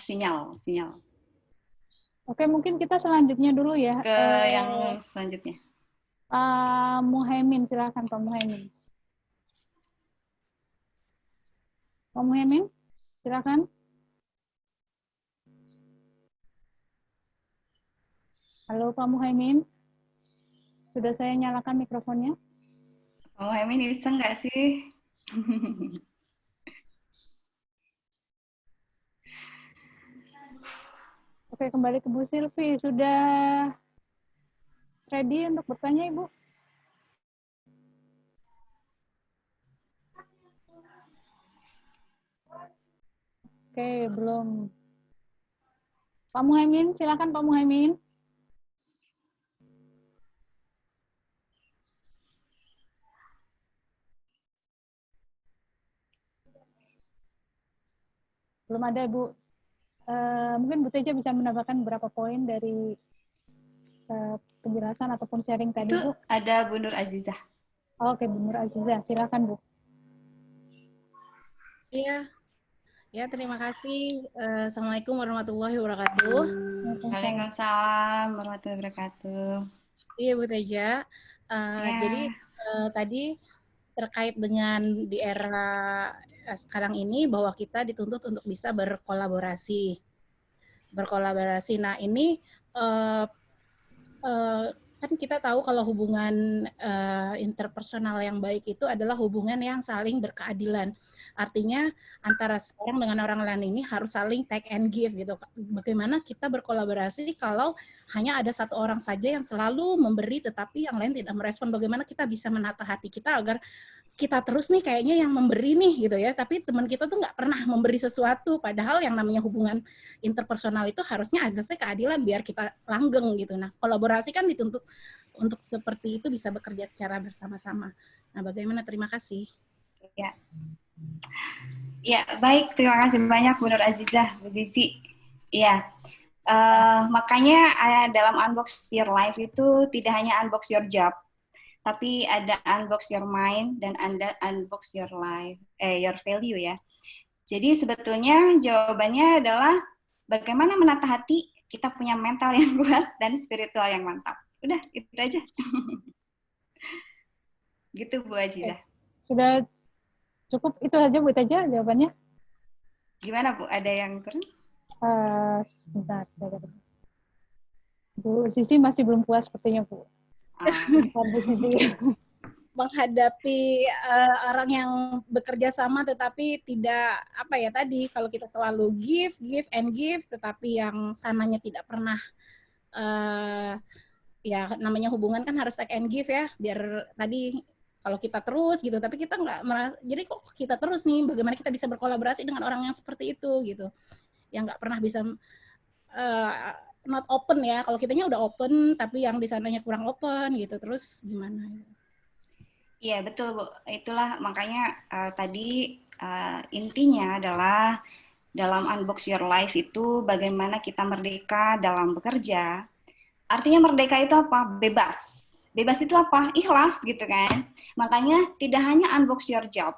sinyal. Oke, mungkin kita selanjutnya dulu ya. Ke yang selanjutnya. Muhaimin, silakan Pak Muhaimin. Pak Muhaimin, silakan. Halo Pak Muhaimin, sudah saya nyalakan mikrofonnya. Pak Muhaimin iseng nggak sih? Oke, kembali ke Bu Silvi. Sudah ready untuk bertanya, Ibu? Oke, belum. Pak Muhaimin, silakan Pak Muhaimin. Belum ada, Bu. Mungkin Bu Teja bisa menambahkan beberapa poin dari penjelasan ataupun sharing tadi, Itu Bu. ada Bu Nur Azizah. Oke, Bu Nur Azizah, silakan Bu. Iya, ya terima kasih. Assalamualaikum warahmatullahi wabarakatuh. Waalaikumsalam warahmatullahi wabarakatuh. Iya Bu Teja. Jadi tadi terkait dengan di era sekarang ini bahwa kita dituntut untuk bisa berkolaborasi. Nah ini kan kita tahu kalau hubungan interpersonal yang baik itu adalah hubungan yang saling berkeadilan. Artinya antara seorang dengan orang lain ini harus saling take and give gitu. Bagaimana kita berkolaborasi kalau hanya ada satu orang saja yang selalu memberi tetapi yang lain tidak merespon. Bagaimana kita bisa menata hati kita agar kita terus nih kayaknya yang memberi nih gitu ya, tapi teman kita tuh nggak pernah memberi sesuatu, padahal yang namanya hubungan interpersonal itu harusnya azasnya keadilan biar kita langgeng gitu. Nah, kolaborasi kan dituntut untuk seperti itu bisa bekerja secara bersama-sama. Nah, bagaimana? Terima kasih. Ya, baik. Terima kasih banyak Bu Nur Azizah, Bu Zizi. Ya, makanya dalam Unbox Your Life itu tidak hanya unbox your job, tapi ada unbox your mind dan ada unbox your life, your value ya. Jadi sebetulnya jawabannya adalah bagaimana menata hati kita punya mental yang kuat dan spiritual yang mantap. Udah, itu aja. Gitu Bu Azizah. Sudah cukup itu saja Bu Teja jawabannya. Gimana Bu? Ada yang kurang? Sebentar. Bu Sisi masih belum puas sepertinya Bu. Menghadapi orang yang bekerja sama tetapi tidak apa ya tadi kalau kita selalu give tetapi yang sananya tidak pernah ya namanya hubungan kan harus take and give ya biar tadi kalau kita terus gitu tapi kita nggak merasa jadi kok kita terus nih bagaimana kita bisa berkolaborasi dengan orang yang seperti itu gitu yang nggak pernah bisa not open ya, kalau kitanya udah open tapi yang di sananya kurang open gitu, terus gimana? Iya betul Bu, itulah makanya tadi intinya adalah dalam Unbox Your Life itu bagaimana kita merdeka dalam bekerja. Artinya merdeka itu apa? Bebas. Bebas itu apa? Ikhlas gitu kan. Makanya tidak hanya unbox your job,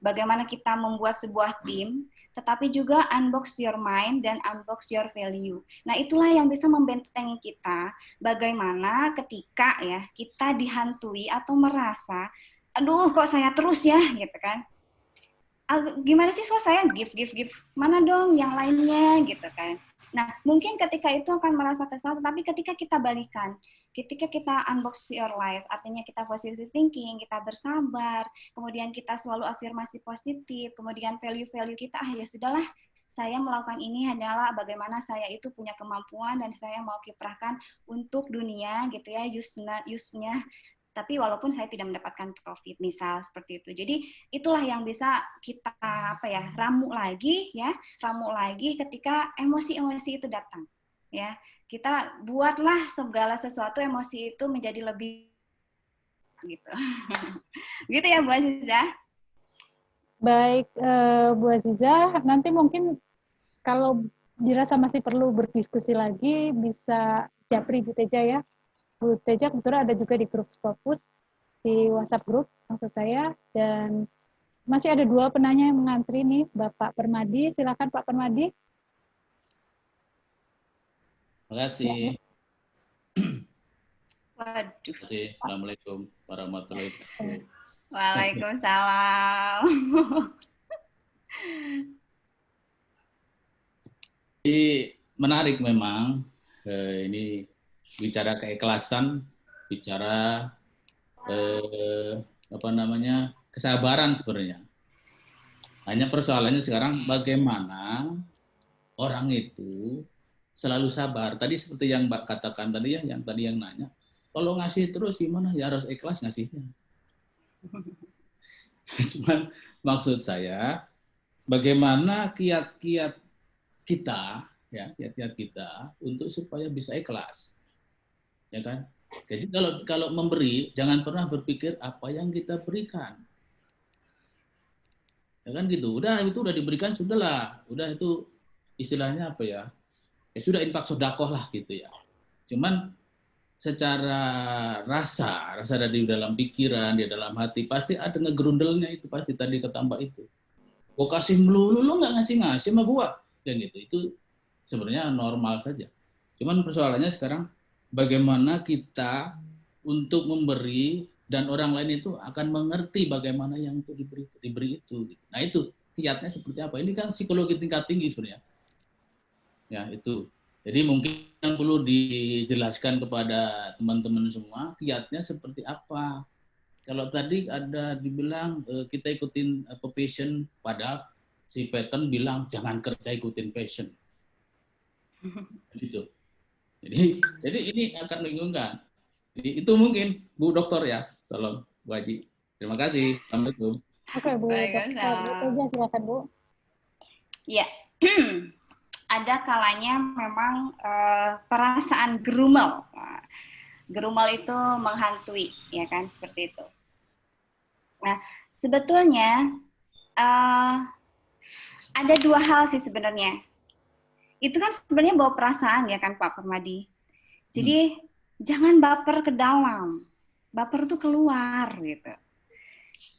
bagaimana kita membuat sebuah tim, tetapi juga unbox your mind dan unbox your value. Nah, itulah yang bisa membentengi kita bagaimana ketika ya kita dihantui atau merasa, aduh kok saya terus ya gitu kan. Gimana sih kok saya give, mana dong yang lainnya gitu kan. Nah, mungkin ketika itu akan merasa kesal, tapi ketika kita balikan, ketika kita unbox your life, artinya kita positive thinking, kita bersabar, kemudian kita selalu afirmasi positif, kemudian value-value kita, ya sudahlah, saya melakukan ini adalah bagaimana saya itu punya kemampuan dan saya mau kiprahkan untuk dunia gitu ya, use-nya, tapi walaupun saya tidak mendapatkan profit, misal seperti itu. Jadi itulah yang bisa kita ramu lagi ketika emosi-emosi itu datang. Ya, kita buatlah segala sesuatu emosi itu menjadi lebih gitu. Gitu ya Bu Aziza. Baik, Bu Aziza, nanti mungkin kalau dirasa masih perlu berdiskusi lagi bisa japri Bu Teja ya. Bu Teja kebetulan ada juga di grup Scopus, di WhatsApp grup maksud saya, dan masih ada 2 penanya yang mengantri nih, Bapak Permadi, silakan Pak Permadi. Terima kasih. Waduh. Terima kasih. Assalamualaikum warahmatullahi wabarakatuh. Waalaikumsalam. Jadi menarik memang ini bicara keikhlasan, bicara kesabaran sebenarnya. Hanya persoalannya sekarang bagaimana orang itu selalu sabar. Tadi seperti yang Mbak katakan tadi ya, yang nanya, kalau ngasih terus gimana? Ya harus ikhlas ngasihnya. Cuman maksud saya bagaimana kiat-kiat kita ya, kiat-kiat kita untuk supaya bisa ikhlas. Ya kan? Jadi kalau memberi jangan pernah berpikir apa yang kita berikan. Ya kan gitu. Itu udah diberikan sudahlah. Udah itu istilahnya apa ya? Ya sudah infak sedekah lah gitu ya. Cuman secara rasa dari dalam pikiran, di dalam hati pasti ada ngegerundelnya itu, pasti tadi ketambah itu. Gua kasih melulu lo nggak ngasih sama gua. Ya gitu. Itu sebenarnya normal saja. Cuman persoalannya sekarang bagaimana kita untuk memberi dan orang lain itu akan mengerti bagaimana yang itu diberi itu. Nah itu kiatnya seperti apa? Ini kan psikologi tingkat tinggi sebenarnya. Ya itu. Jadi mungkin yang perlu dijelaskan kepada teman-teman semua kiatnya seperti apa. Kalau tadi ada dibilang kita ikutin passion, padahal si Patton bilang jangan kerja ikutin passion. Gitu. Jadi ini akan membingungkan. Jadi itu mungkin Bu Dokter ya, tolong Bu Haji. Terima kasih. Assalamualaikum. Oke Bu Dokter, Bu Teja silakan Bu. Ya, ada kalanya memang perasaan gerumel. Gerumel itu menghantui, ya kan seperti itu. Nah, sebetulnya ada 2 hal sih sebenarnya. Itu kan sebenarnya bawa perasaan ya kan Pak Permadi. Jadi jangan baper ke dalam. Baper tuh keluar gitu.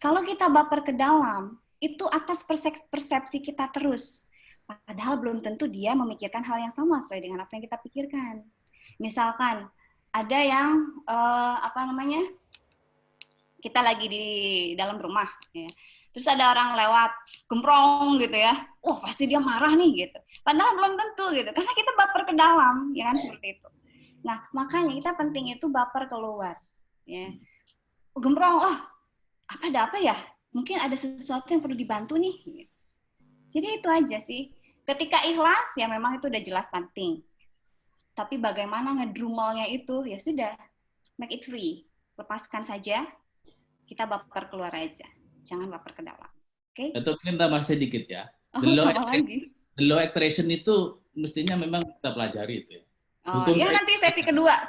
Kalau kita baper ke dalam, itu atas persepsi kita terus. Padahal belum tentu dia memikirkan hal yang sama sesuai dengan apa yang kita pikirkan. Misalkan ada yang kita lagi di dalam rumah ya. Terus ada orang lewat gemprong gitu ya, pasti dia marah nih gitu. Padahal belum tentu gitu, karena kita baper ke dalam, ya kan seperti itu. Nah makanya kita penting itu baper keluar, ya. Gemprong, ada apa ya? Mungkin ada sesuatu yang perlu dibantu nih. Jadi itu aja sih. Ketika ikhlas ya memang itu udah jelas penting. Tapi bagaimana ngedrumelnya itu ya sudah, make it free, lepaskan saja. Kita baper keluar aja. Jangan baper ke dalam. Oke? Atau mungkin tambah sedikit ya. The law attraction itu mestinya memang kita pelajari itu ya. Nanti sesi kedua,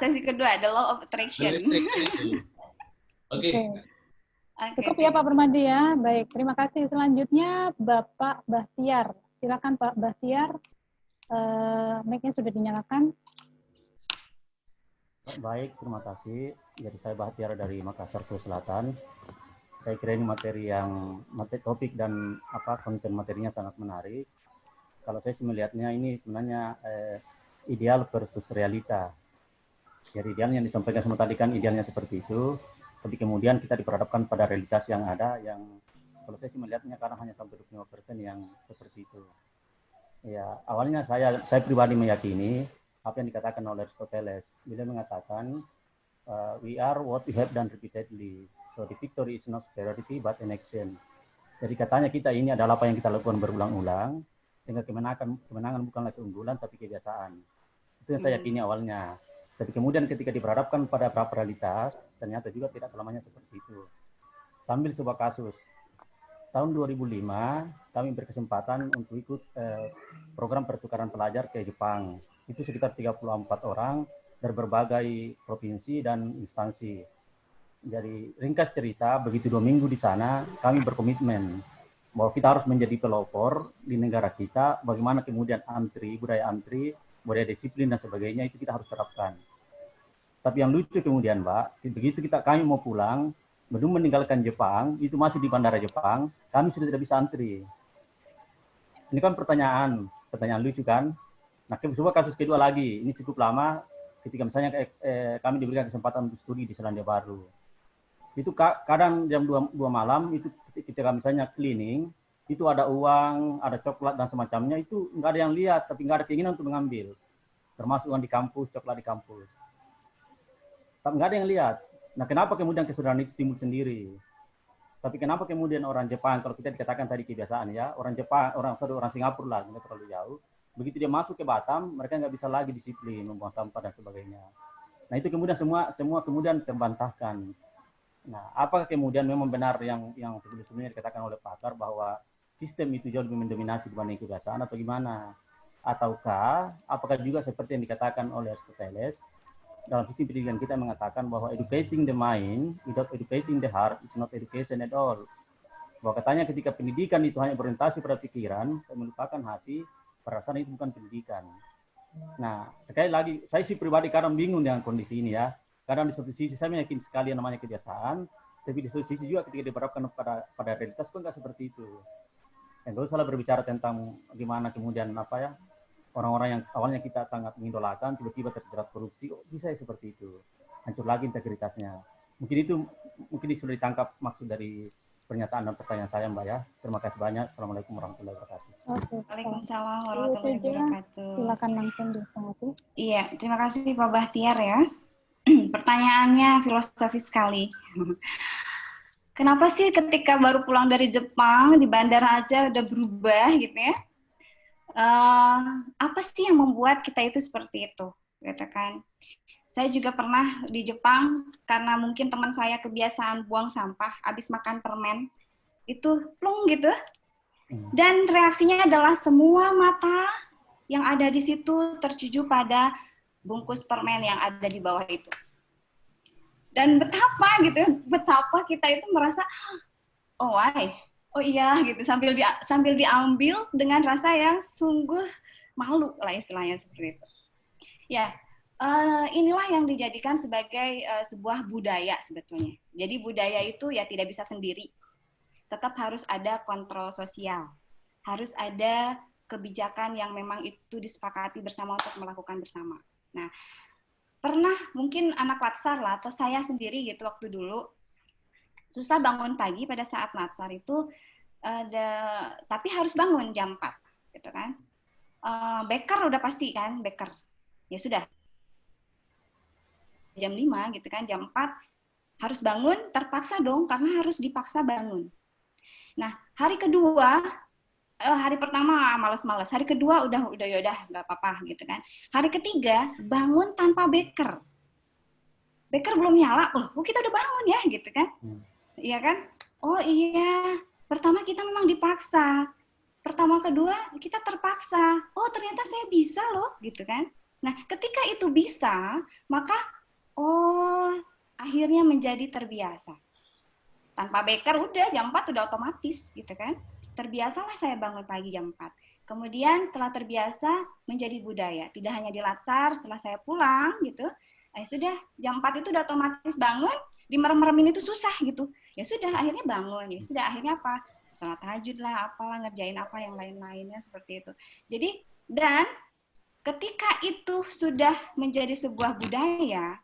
the law of attraction. Oke. Cukup ya Pak Permadi ya. Baik, terima kasih. Selanjutnya Bapak Bahtiar. Silakan Pak Bahtiar, mic-nya sudah dinyalakan. Baik, terima kasih. Jadi saya Bahtiar dari Makassar, Sulawesi Selatan. Saya kira ini topik dan konten materinya sangat menarik. Kalau saya sih melihatnya ini sebenarnya ideal versus realita. Jadi ideal yang disampaikan semua tadi kan idealnya seperti itu, tapi kemudian kita diperhadapkan pada realitas yang ada, yang kalau saya sih melihatnya karena hanya sampai 25% yang seperti itu. Ya, awalnya saya pribadi meyakini apa yang dikatakan oleh Aristoteles. Beliau mengatakan, we are what we have done repeatedly. So the victory is not superiority but an action. Jadi katanya kita ini adalah apa yang kita lakukan berulang-ulang, sehingga kemenangan bukanlah keunggulan tapi kebiasaan. Itu yang saya yakini awalnya. Tapi kemudian ketika diperhadapkan pada realitas, ternyata juga tidak selamanya seperti itu. Sambil sebuah kasus, tahun 2005 kami berkesempatan untuk ikut program pertukaran pelajar ke Jepang. Itu sekitar 34 orang dari berbagai provinsi dan instansi. Jadi ringkas cerita, begitu 2 minggu di sana, kami berkomitmen bahwa kita harus menjadi pelopor di negara kita, bagaimana kemudian budaya disiplin dan sebagainya itu kita harus terapkan. Tapi yang lucu kemudian, Mbak, begitu kami mau pulang, belum meninggalkan Jepang, itu masih di bandara Jepang, kami sudah tidak bisa antri. Ini kan pertanyaan lucu kan? Nah, sebuah kasus kedua lagi, ini cukup lama, ketika misalnya kami diberikan kesempatan untuk studi di Selandia Baru. Itu kadang jam 2 malam, itu ketika misalnya cleaning, itu ada uang, ada coklat dan semacamnya, itu nggak ada yang lihat, tapi nggak ada keinginan untuk mengambil. Termasuk uang di kampus, coklat di kampus. Tapi nggak ada yang lihat. Nah, kenapa kemudian kesadaran itu timbul sendiri? Tapi kenapa kemudian orang Jepang, kalau kita dikatakan tadi kebiasaan ya, orang Jepang, orang Singapura lah, nggak terlalu jauh, begitu dia masuk ke Batam, mereka nggak bisa lagi disiplin, membuang sampah dan sebagainya. Nah, itu kemudian semua kemudian terbantahkan. Nah, apakah kemudian memang benar yang sebelumnya dikatakan oleh pakar bahwa sistem itu jauh lebih mendominasi dibanding kebiasaan atau gimana? Ataukah apakah juga seperti yang dikatakan oleh Aristoteles, dalam sistem pendidikan kita mengatakan bahwa educating the mind without educating the heart is not education at all. Bahwa katanya ketika pendidikan itu hanya berorientasi pada pikiran dan melupakan hati, perasaan itu bukan pendidikan. Nah, sekali lagi, saya sih pribadi kadang bingung dengan kondisi ini ya. Kadang di satu sisi saya meyakini sekali yang namanya kebiasaan, tapi di satu sisi juga ketika diterapkan pada realitas kok nggak seperti itu. Dan kalau salah berbicara tentang gimana kemudian orang-orang yang awalnya kita sangat mengidolakan, tiba-tiba terjerat korupsi, bisa seperti itu. Hancur lagi integritasnya. Mungkin sudah ditangkap maksud dari pernyataan dan pertanyaan saya, Mbak ya. Terima kasih banyak. Assalamualaikum warahmatullahi wabarakatuh. Waalaikumsalam warahmatullahi wabarakatuh. Silakan langsung ditanggapi. Iya, terima kasih Pak Bahtiar ya. Pertanyaannya filosofis sekali. Kenapa sih ketika baru pulang dari Jepang di bandara aja udah berubah gitu ya? Apa sih yang membuat kita itu seperti itu, gitu kan? Saya juga pernah di Jepang karena mungkin teman saya kebiasaan buang sampah, habis makan permen itu plung gitu, dan reaksinya adalah semua mata yang ada di situ tertuju pada bungkus permen yang ada di bawah itu. Dan betapa kita itu merasa, oh iya gitu, sambil diambil dengan rasa yang sungguh malu lah istilahnya seperti itu. Ya, inilah yang dijadikan sebagai sebuah budaya sebetulnya. Jadi budaya itu ya tidak bisa sendiri, tetap harus ada kontrol sosial, harus ada kebijakan yang memang itu disepakati bersama untuk melakukan bersama. Nah, pernah mungkin anak latsar lah atau saya sendiri gitu waktu dulu susah bangun pagi pada saat latsar itu, tapi harus bangun jam 4 gitu kan. Beker udah pasti kan, beker. Ya sudah. Jam 5 gitu kan, jam 4 harus bangun, terpaksa dong karena harus dipaksa bangun. Nah, hari kedua, hari pertama malas-malas, hari kedua udah yaudah nggak apa-apa gitu kan. Hari ketiga bangun tanpa beker. Beker belum nyala, loh kita udah bangun ya gitu kan. Iya kan? Oh iya, pertama kita memang dipaksa. Pertama kedua kita terpaksa. Oh ternyata saya bisa loh gitu kan. Nah ketika itu bisa, maka akhirnya menjadi terbiasa. Tanpa beker udah jam 4 udah otomatis gitu kan. Terbiasalah saya bangun pagi jam 4. Kemudian setelah terbiasa menjadi budaya, tidak hanya di Latsar setelah saya pulang gitu, sudah jam 4 itu udah otomatis bangun, dimerem-meremin itu susah gitu. Ya sudah akhirnya bangun, ya sudah akhirnya apa? Sholat tahajud lah, apalah ngerjain apa yang lain-lainnya seperti itu. Jadi dan ketika itu sudah menjadi sebuah budaya,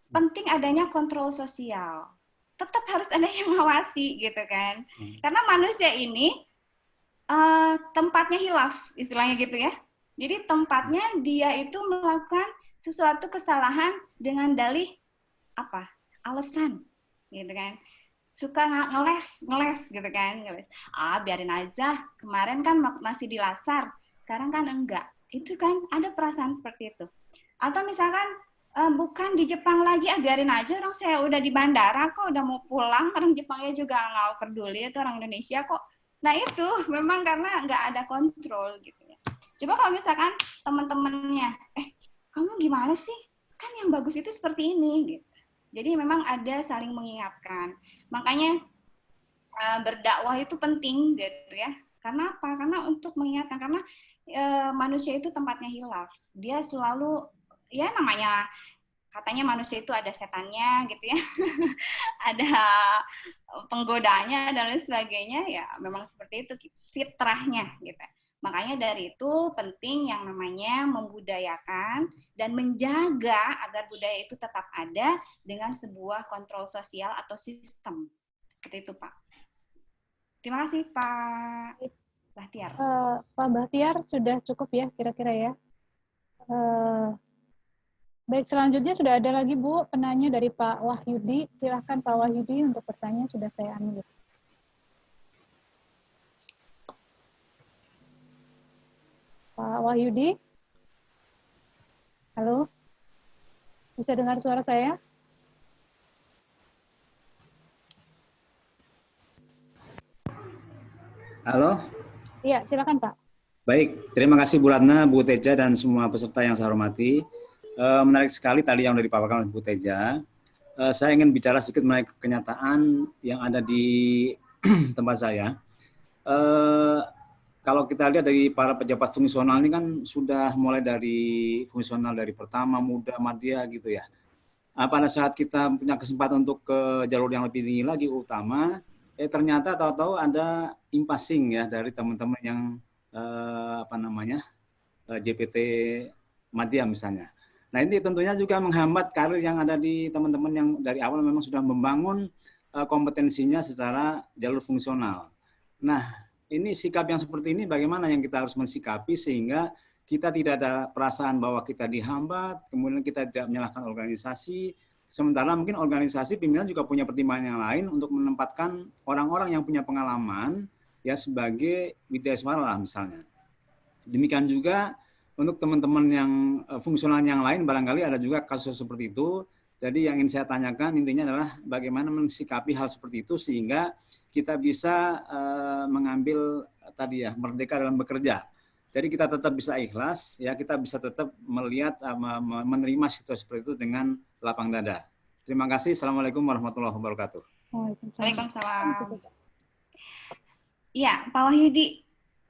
penting adanya kontrol sosial. Tetap harus ada yang mengawasi gitu kan. Karena manusia ini tempatnya hilaf, istilahnya gitu ya. Jadi tempatnya dia itu melakukan sesuatu kesalahan dengan dalih apa? Alasan, gitu kan. Suka ngeles gitu kan, ngeles. Biarin aja, kemarin kan masih di Latsar, sekarang kan enggak. Itu kan ada perasaan seperti itu. Atau misalkan bukan di Jepang lagi, biarin aja, orang saya udah di bandara kok, udah mau pulang, orang Jepangnya juga nggak peduli, itu orang Indonesia kok. Nah itu memang karena nggak ada kontrol gitu ya. Coba kalau misalkan teman-temannya, kamu gimana sih? Kan yang bagus itu seperti ini gitu. Jadi memang ada saling mengingatkan. Makanya berdakwah itu penting gitu ya. Karena apa? Karena untuk mengingatkan, karena manusia itu tempatnya hilaf. Dia selalu, ya namanya katanya manusia itu ada setannya gitu ya, ada penggodanya dan lain sebagainya, ya memang seperti itu fitrahnya gitu. Makanya dari itu penting yang namanya membudayakan dan menjaga agar budaya itu tetap ada dengan sebuah kontrol sosial atau sistem. Seperti itu, Pak. Terima kasih, Pak Bahtiar. Pak Bahtiar, sudah cukup ya kira-kira ya? Baik, selanjutnya sudah ada lagi Bu, penanya dari Pak Wahyudi. Silahkan Pak Wahyudi untuk bertanya, sudah saya unmute. Pak Wahyudi? Halo? Bisa dengar suara saya? Halo? Iya, silakan Pak. Baik, terima kasih Bu Ratna, Bu Teja, dan semua peserta yang saya hormati. Menarik sekali tadi yang dari dipaparkan oleh Bu Teja. Saya ingin bicara sedikit mengenai kenyataan yang ada di tempat saya. Kalau kita lihat dari para pejabat fungsional ini kan sudah mulai dari fungsional dari pertama, muda, madya gitu ya. Pada saat kita punya kesempatan untuk ke jalur yang lebih tinggi lagi utama, ternyata tahu-tahu ada impasing ya dari teman-teman yang JPT Madya misalnya. Nah ini tentunya juga menghambat karir yang ada di teman-teman yang dari awal memang sudah membangun kompetensinya secara jalur fungsional. Nah ini sikap yang seperti ini bagaimana yang kita harus mensikapi sehingga kita tidak ada perasaan bahwa kita dihambat, kemudian kita tidak menyalahkan organisasi, sementara mungkin organisasi pimpinan juga punya pertimbangan yang lain untuk menempatkan orang-orang yang punya pengalaman ya sebagai widyaswara lah misalnya. Demikian juga untuk teman-teman yang fungsional yang lain barangkali ada juga kasus seperti itu. Jadi yang ingin saya tanyakan intinya adalah bagaimana mensikapi hal seperti itu sehingga kita bisa mengambil tadi ya merdeka dalam bekerja. Jadi kita tetap bisa ikhlas ya, kita bisa tetap melihat menerima situasi seperti itu dengan lapang dada. Terima kasih. Assalamualaikum warahmatullahi wabarakatuh. Waalaikumsalam. Iya, Pak Wahyudi,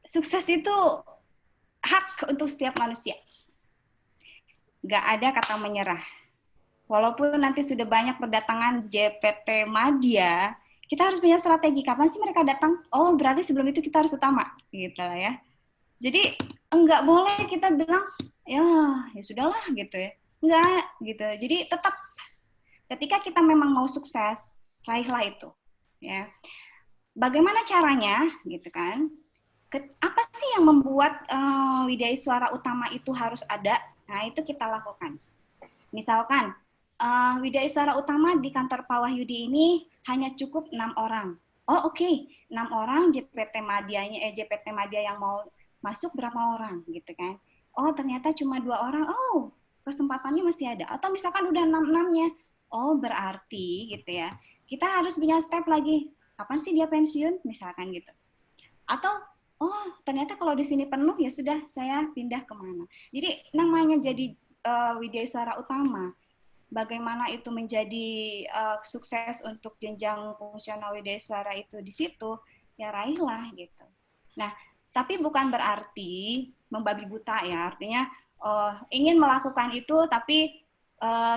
sukses itu hak untuk setiap manusia. Nggak ada kata menyerah. Walaupun nanti sudah banyak berdatangan JPT Madya, kita harus punya strategi. Kapan sih mereka datang? Oh, berarti sebelum itu kita harus utama. Gitu lah ya. Jadi, nggak boleh kita bilang, ya sudahlah gitu ya. Nggak, gitu. Jadi, tetap ketika kita memang mau sukses, raihlah itu. Ya. Bagaimana caranya, gitu kan? Apa sih yang membuat widyaswara utama itu harus ada? Nah, itu kita lakukan. Misalkan, widyaswara utama di kantor Pak Wahyudi ini hanya cukup 6 orang. Oh, oke. 6 orang JPT Madya yang mau masuk berapa orang, gitu kan? Oh, ternyata cuma 2 orang. Oh, kesempatannya masih ada. Atau misalkan udah 6-6-nya. Oh, berarti gitu ya. Kita harus punya step lagi. Kapan sih dia pensiun? Misalkan gitu. Atau oh, ternyata kalau di sini penuh, ya sudah, saya pindah kemana. Jadi, namanya jadi widyaswara utama. Bagaimana itu menjadi sukses untuk jenjang fungsional widyaswara itu di situ, ya raihlah, gitu. Nah, Tapi bukan berarti membabi buta ya, artinya ingin melakukan itu tapi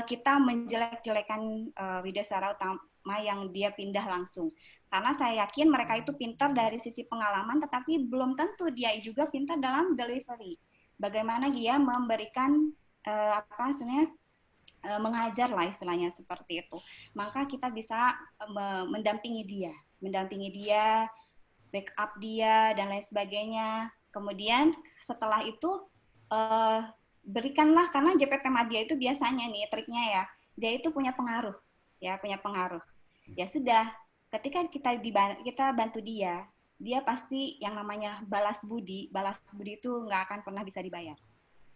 kita menjelek-jelekan Widyaswara Utama yang dia pindah langsung. Karena saya yakin mereka itu pintar dari sisi pengalaman, tetapi belum tentu dia juga pintar dalam delivery. Bagaimana dia memberikan mengajar lah istilahnya seperti itu. Maka kita bisa mendampingi dia, backup dia dan lain sebagainya. Kemudian setelah itu berikanlah, karena JPT Madya itu biasanya nih triknya ya, dia itu punya pengaruh. Ya sudah, ketika kita bantu dia pasti yang namanya balas budi itu nggak akan pernah bisa dibayar.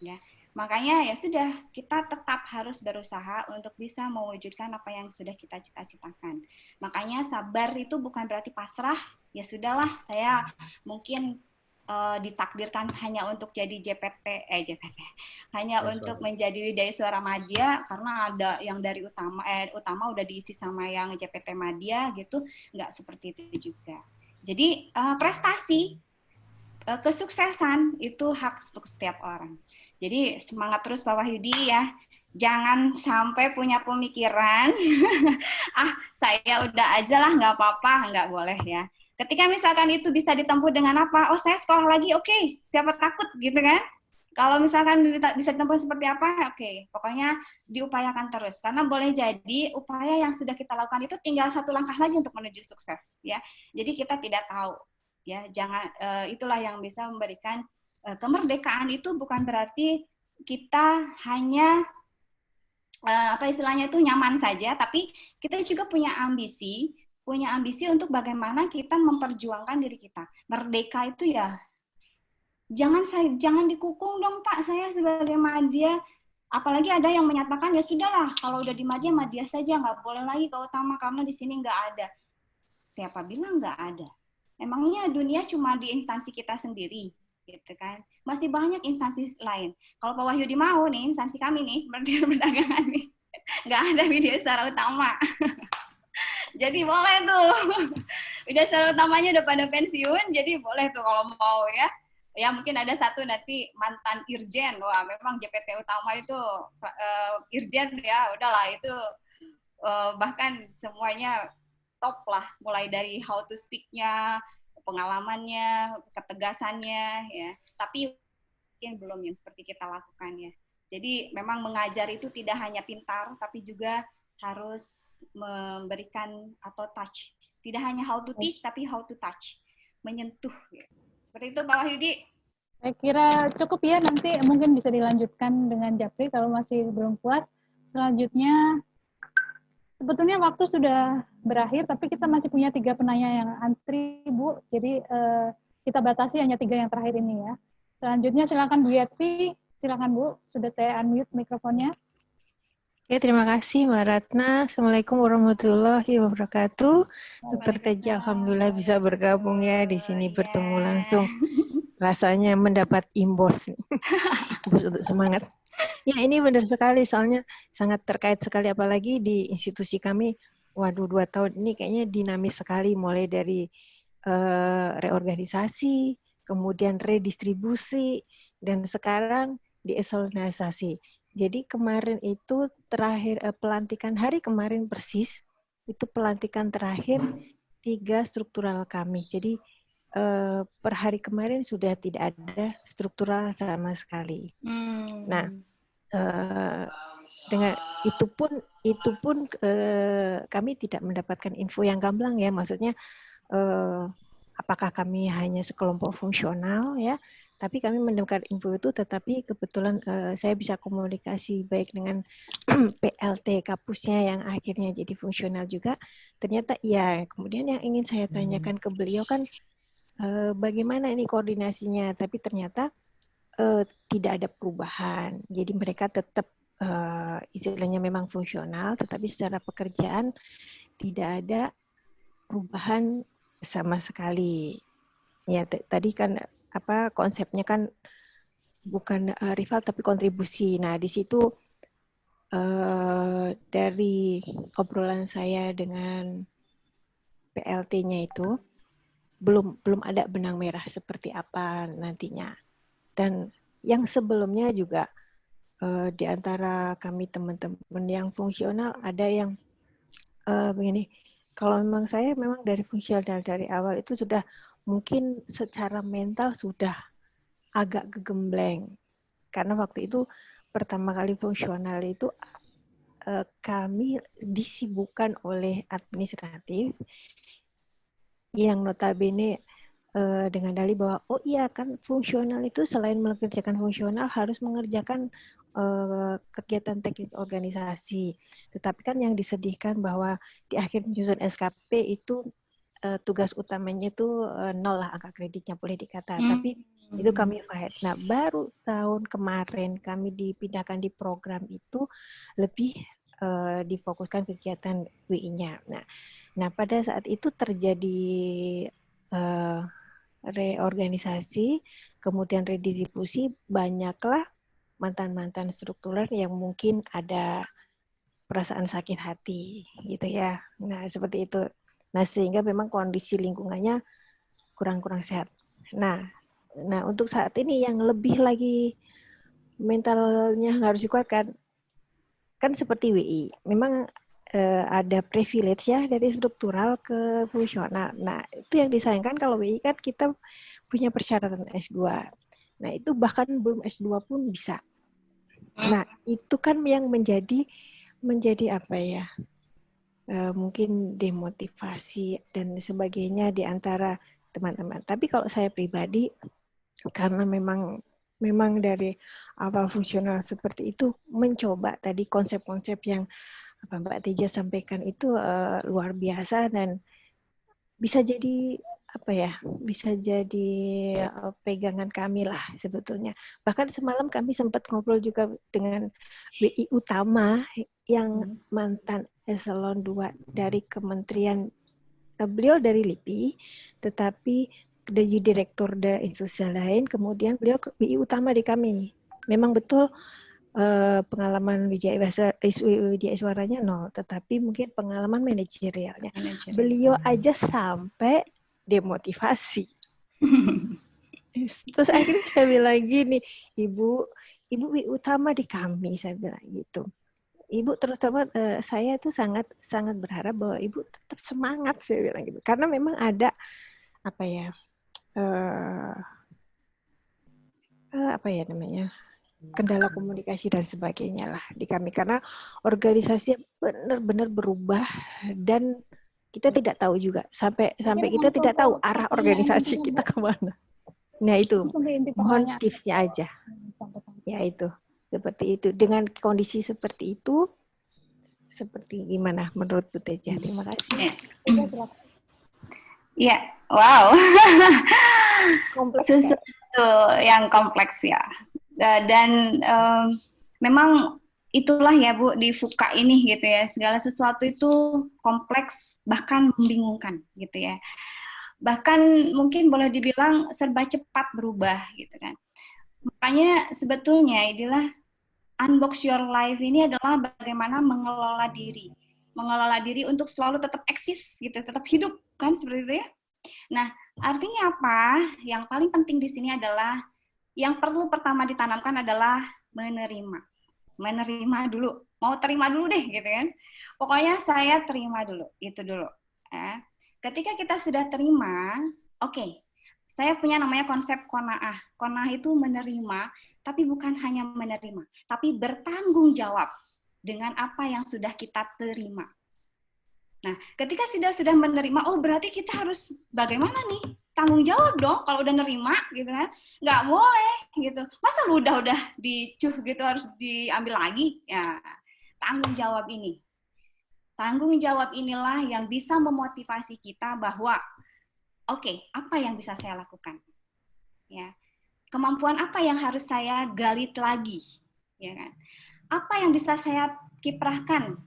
Ya. Makanya ya sudah, kita tetap harus berusaha untuk bisa mewujudkan apa yang sudah kita cita-citakan. Makanya sabar itu bukan berarti pasrah, ya sudahlah saya mungkin ditakdirkan hanya untuk jadi JPT, hanya untuk menjadi Widyaswara Madya karena ada yang dari utama udah diisi sama yang JPT Madya gitu, nggak seperti itu juga. Jadi prestasi, kesuksesan itu hak untuk setiap orang. Jadi semangat terus Pak Wahyudi ya. Jangan sampai punya pemikiran, saya udah aja lah, nggak apa-apa, nggak boleh ya. Ketika misalkan itu bisa ditempuh dengan apa? Oh, saya sekolah lagi, oke, siapa takut gitu kan? Kalau misalkan bisa ditempuh seperti apa, oke, pokoknya diupayakan terus. Karena boleh jadi upaya yang sudah kita lakukan itu tinggal satu langkah lagi untuk menuju sukses ya. Jadi kita tidak tahu ya, jangan itulah yang bisa memberikan kemerdekaan. Itu bukan berarti kita hanya istilahnya itu nyaman saja, tapi kita juga punya ambisi untuk bagaimana kita memperjuangkan diri kita. Merdeka itu ya jangan dikukung dong Pak, saya sebagai Madya. Apalagi ada yang menyatakan ya sudahlah, kalau udah di Madya saja, nggak boleh lagi ke Utama karena di sini nggak ada. Siapa bilang nggak ada? Emangnya dunia cuma di instansi kita sendiri, gitu kan? Masih banyak instansi lain. Kalau Pak Wahyudi mau nih, instansi kami nih, perdagangan nih, nggak ada Widyaswara Utama. Jadi boleh tuh, Widyaswara Utamanya udah pada pensiun, jadi boleh tuh kalau mau ya. Ya mungkin ada satu nanti mantan Irjen, wah memang JPT Utama itu Irjen ya, udahlah itu bahkan semuanya top lah, mulai dari how to speak-nya, pengalamannya, ketegasannya ya. Tapi mungkin belum yang seperti kita lakukan ya. Jadi memang mengajar itu tidak hanya pintar, tapi juga harus memberikan atau touch. Tidak hanya how to teach, tapi how to touch, menyentuh. Ya. Seperti itu Pak Wahyudi. Saya kira cukup ya, nanti mungkin bisa dilanjutkan dengan Japri kalau masih belum puas. Selanjutnya, sebetulnya waktu sudah berakhir, tapi kita masih punya 3 penanya yang antri, Bu. Jadi kita batasi hanya 3 yang terakhir ini ya. Selanjutnya silakan Bu Yatvi, silakan Bu, sudah saya unmute mikrofonnya. Oke, terima kasih Mbak Ratna. Assalamualaikum warahmatullahi wabarakatuh. Dr. Teja, alhamdulillah bisa bergabung ya di sini, bertemu langsung. Rasanya mendapat imbos untuk semangat. Ya, ini benar sekali, soalnya sangat terkait sekali, apalagi di institusi kami. Waduh, 2 tahun ini kayaknya dinamis sekali, mulai dari reorganisasi, kemudian redistribusi, dan sekarang deesolinisasi. Jadi kemarin itu terakhir pelantikan hari kemarin persis, itu pelantikan terakhir 3 struktural kami. Jadi per hari kemarin sudah tidak ada struktural sama sekali. Nah, dengan itu pun kami tidak mendapatkan info yang gamblang ya, maksudnya apakah kami hanya sekelompok fungsional ya, tapi kami mendapatkan info itu, tetapi kebetulan saya bisa komunikasi baik dengan PLT kapusnya yang akhirnya jadi fungsional juga, ternyata iya. Kemudian yang ingin saya tanyakan ke beliau kan bagaimana ini koordinasinya, tapi ternyata tidak ada perubahan. Jadi mereka tetap istilahnya memang fungsional, tetapi secara pekerjaan tidak ada perubahan sama sekali. Ya tadi kan konsepnya kan bukan rival tapi kontribusi. Nah di situ dari obrolan saya dengan PLT-nya itu, belum ada benang merah seperti apa nantinya. Dan yang sebelumnya juga di antara kami teman-teman yang fungsional ada yang begini, kalau memang saya memang dari fungsional dari awal itu sudah mungkin secara mental sudah agak gegembleng. Karena waktu itu pertama kali fungsional itu kami disibukkan oleh administratif yang notabene dengan dalih bahwa oh iya kan fungsional itu selain mengerjakan fungsional harus mengerjakan kegiatan teknis organisasi. Tetapi kan yang disedihkan bahwa di akhir penyusunan SKP itu tugas utamanya itu 0 lah angka kreditnya boleh dikata. Tapi itu kami fight. Nah, baru tahun kemarin kami dipindahkan di program itu lebih difokuskan kegiatan WI-nya. Nah, pada saat itu terjadi reorganisasi, kemudian redistribusi, banyaklah mantan-mantan struktural yang mungkin ada perasaan sakit hati, gitu ya. Nah, seperti itu. Nah, sehingga memang kondisi lingkungannya kurang-kurang sehat. Nah, untuk saat ini yang lebih lagi mentalnya harus dikuatkan, kan seperti WI. Memang ada privilege ya dari struktural ke fungsional. Nah, itu yang disayangkan kalau WI kan kita punya persyaratan S2. Nah, itu bahkan belum S2 pun bisa. Nah, itu kan yang menjadi apa ya? Mungkin demotivasi dan sebagainya di antara teman-teman. Tapi kalau saya pribadi, karena memang dari awal fungsional seperti itu, mencoba tadi konsep-konsep yang apa Mbak Teja sampaikan itu luar biasa dan bisa jadi apa ya, bisa jadi pegangan kami lah sebetulnya. Bahkan semalam kami sempat ngobrol juga dengan WI utama yang mantan eselon 2 dari kementerian, beliau dari LIPI, tetapi dari direktur dari institusi lain, kemudian beliau WI utama di kami. Memang betul pengalaman Widya Iswaranya 0, tetapi mungkin pengalaman manajerialnya. Beliau aja sampai demotivasi. Terus akhirnya saya bilang gini, Ibu WI utama di kami, saya bilang gitu. Ibu terutama saya tuh sangat berharap bahwa Ibu tetap semangat, saya bilang gitu. Karena memang ada apa ya, apa ya namanya, kendala komunikasi dan sebagainya lah di kami, karena organisasi benar-benar berubah dan kita tidak tahu juga sampai kita tidak tahu arah organisasi kita kemana. Nah itu mohon tipsnya aja. Ya itu seperti itu, dengan kondisi seperti itu seperti gimana menurut Bu Teja? Terima kasih. Ya, wow. Sesuatu yang kompleks ya. Dan memang itulah ya Bu di FUKA ini gitu ya, segala sesuatu itu kompleks bahkan membingungkan gitu ya, bahkan mungkin boleh dibilang serba cepat berubah gitu kan. Makanya sebetulnya inilah Unbox Your Life ini adalah bagaimana mengelola diri untuk selalu tetap eksis gitu, tetap hidup kan, seperti itu ya. Nah, artinya apa? Yang paling penting di sini adalah yang perlu pertama ditanamkan adalah menerima. Menerima dulu. Mau terima dulu deh gitu kan. Pokoknya saya terima dulu. Itu dulu. Ketika kita sudah terima, oke. Saya punya namanya konsep qanaah. Qanaah itu menerima, tapi bukan hanya menerima, tapi bertanggung jawab dengan apa yang sudah kita terima. Nah, ketika sudah menerima, oh berarti kita harus bagaimana nih? Tanggung jawab dong kalau udah nerima gitu kan. Nggak boleh gitu. Masa lu udah dicuh gitu harus diambil lagi? Ya, tanggung jawab ini. Tanggung jawab inilah yang bisa memotivasi kita bahwa oke, apa yang bisa saya lakukan? Ya. Kemampuan apa yang harus saya gali lagi? Ya kan? Apa yang bisa saya kiprahkan?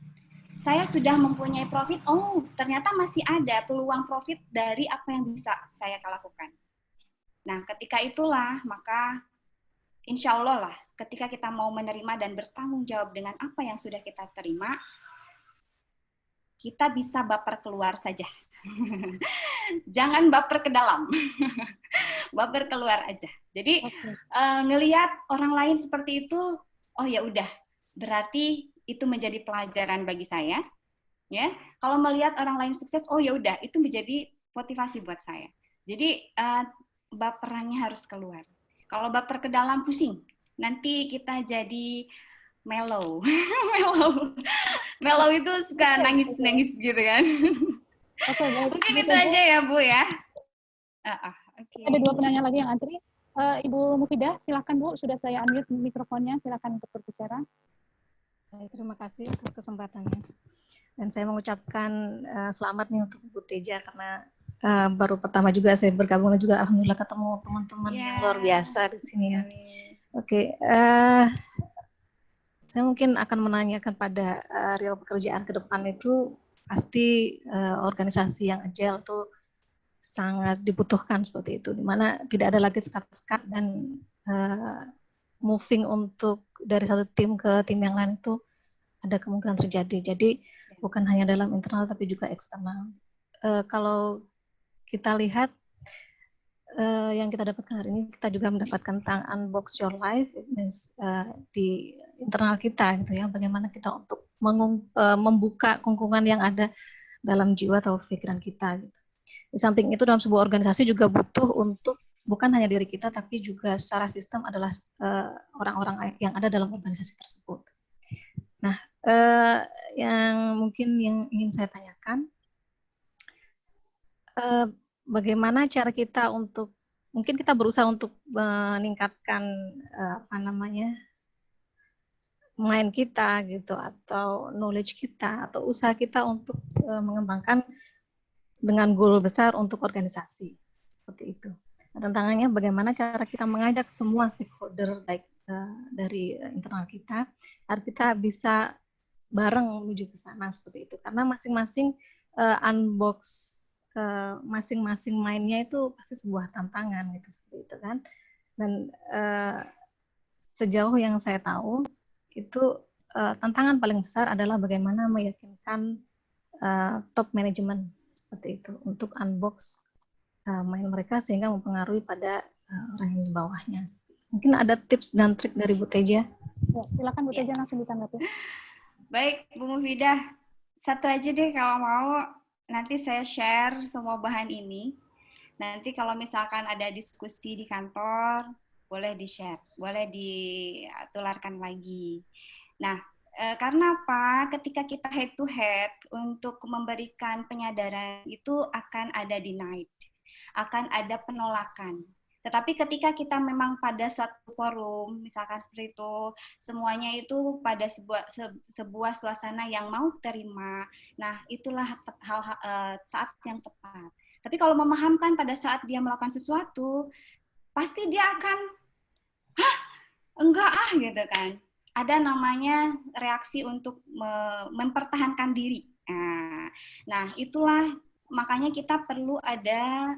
Saya sudah mempunyai profit, oh ternyata masih ada peluang profit dari apa yang bisa saya lakukan. Nah, ketika itulah, maka insya Allah lah, ketika kita mau menerima dan bertanggung jawab dengan apa yang sudah kita terima, kita bisa baper keluar saja. Jangan baper ke dalam. Baper keluar aja. Jadi ngelihat orang lain seperti itu, oh ya udah, berarti itu menjadi pelajaran bagi saya. Ya, kalau melihat orang lain sukses, oh ya udah, itu menjadi motivasi buat saya. Jadi baperannya harus keluar. Kalau baper ke dalam pusing, nanti kita jadi mellow. Mellow itu suka nangis-nangis gitu kan. Oke, baik. Mungkin itu aja ya Bu ya. Ada 2 penanya lagi yang antri. Ibu Mufidah, silakan Bu, sudah saya unmute mikrofonnya, silakan untuk berbicara. Baik, terima kasih untuk kesempatannya. Dan saya mengucapkan selamat nih untuk Bu Teja karena baru pertama juga saya bergabung dan juga alhamdulillah ketemu teman-teman yang luar biasa di sini ya. Oke, saya mungkin akan menanyakan pada real pekerjaan ke depan itu pasti organisasi yang agile itu sangat dibutuhkan seperti itu, di mana tidak ada lagi sekat-sekat dan moving untuk dari satu tim ke tim yang lain itu ada kemungkinan terjadi. Jadi bukan hanya dalam internal tapi juga eksternal. Kalau kita lihat yang kita dapatkan hari ini, kita juga mendapatkan tentang Unbox Your Life di internal kita gitu ya, bagaimana kita untuk membuka kungkungan yang ada dalam jiwa atau pikiran kita gitu. Di samping itu dalam sebuah organisasi juga butuh untuk bukan hanya diri kita tapi juga secara sistem adalah orang-orang yang ada dalam organisasi tersebut. Nah, yang mungkin yang ingin saya tanyakan, bagaimana cara kita untuk mungkin kita berusaha untuk meningkatkan mind kita gitu atau knowledge kita atau usaha kita untuk mengembangkan dengan goal besar untuk organisasi seperti itu. Nah, tantangannya bagaimana cara kita mengajak semua stakeholder baik dari internal kita agar kita bisa bareng menuju ke sana seperti itu, karena masing-masing unbox masing-masing mainnya itu pasti sebuah tantangan gitu seperti itu kan. Dan sejauh yang saya tahu itu tantangan paling besar adalah bagaimana meyakinkan top management seperti itu untuk unbox main mereka sehingga mempengaruhi pada orang yang di bawahnya. Mungkin ada tips dan trik dari Bu Teja. Ya, silakan Bu Teja langsung ditanggapi. Baik, Bu Mufidah. Satu aja deh kalau mau, nanti saya share semua bahan ini. Nanti kalau misalkan ada diskusi di kantor, boleh di-share, boleh ditularkan lagi. Nah, karena apa? Ketika kita head to head untuk memberikan penyadaran itu akan ada denied, akan ada penolakan. Tetapi ketika kita memang pada suatu forum, misalkan seperti itu, semuanya itu pada sebuah suasana yang mau terima, nah itulah saat yang tepat. Tapi kalau memahamkan pada saat dia melakukan sesuatu, pasti dia akan, enggak gitu kan. Ada namanya reaksi untuk mempertahankan diri. Nah, itulah makanya kita perlu ada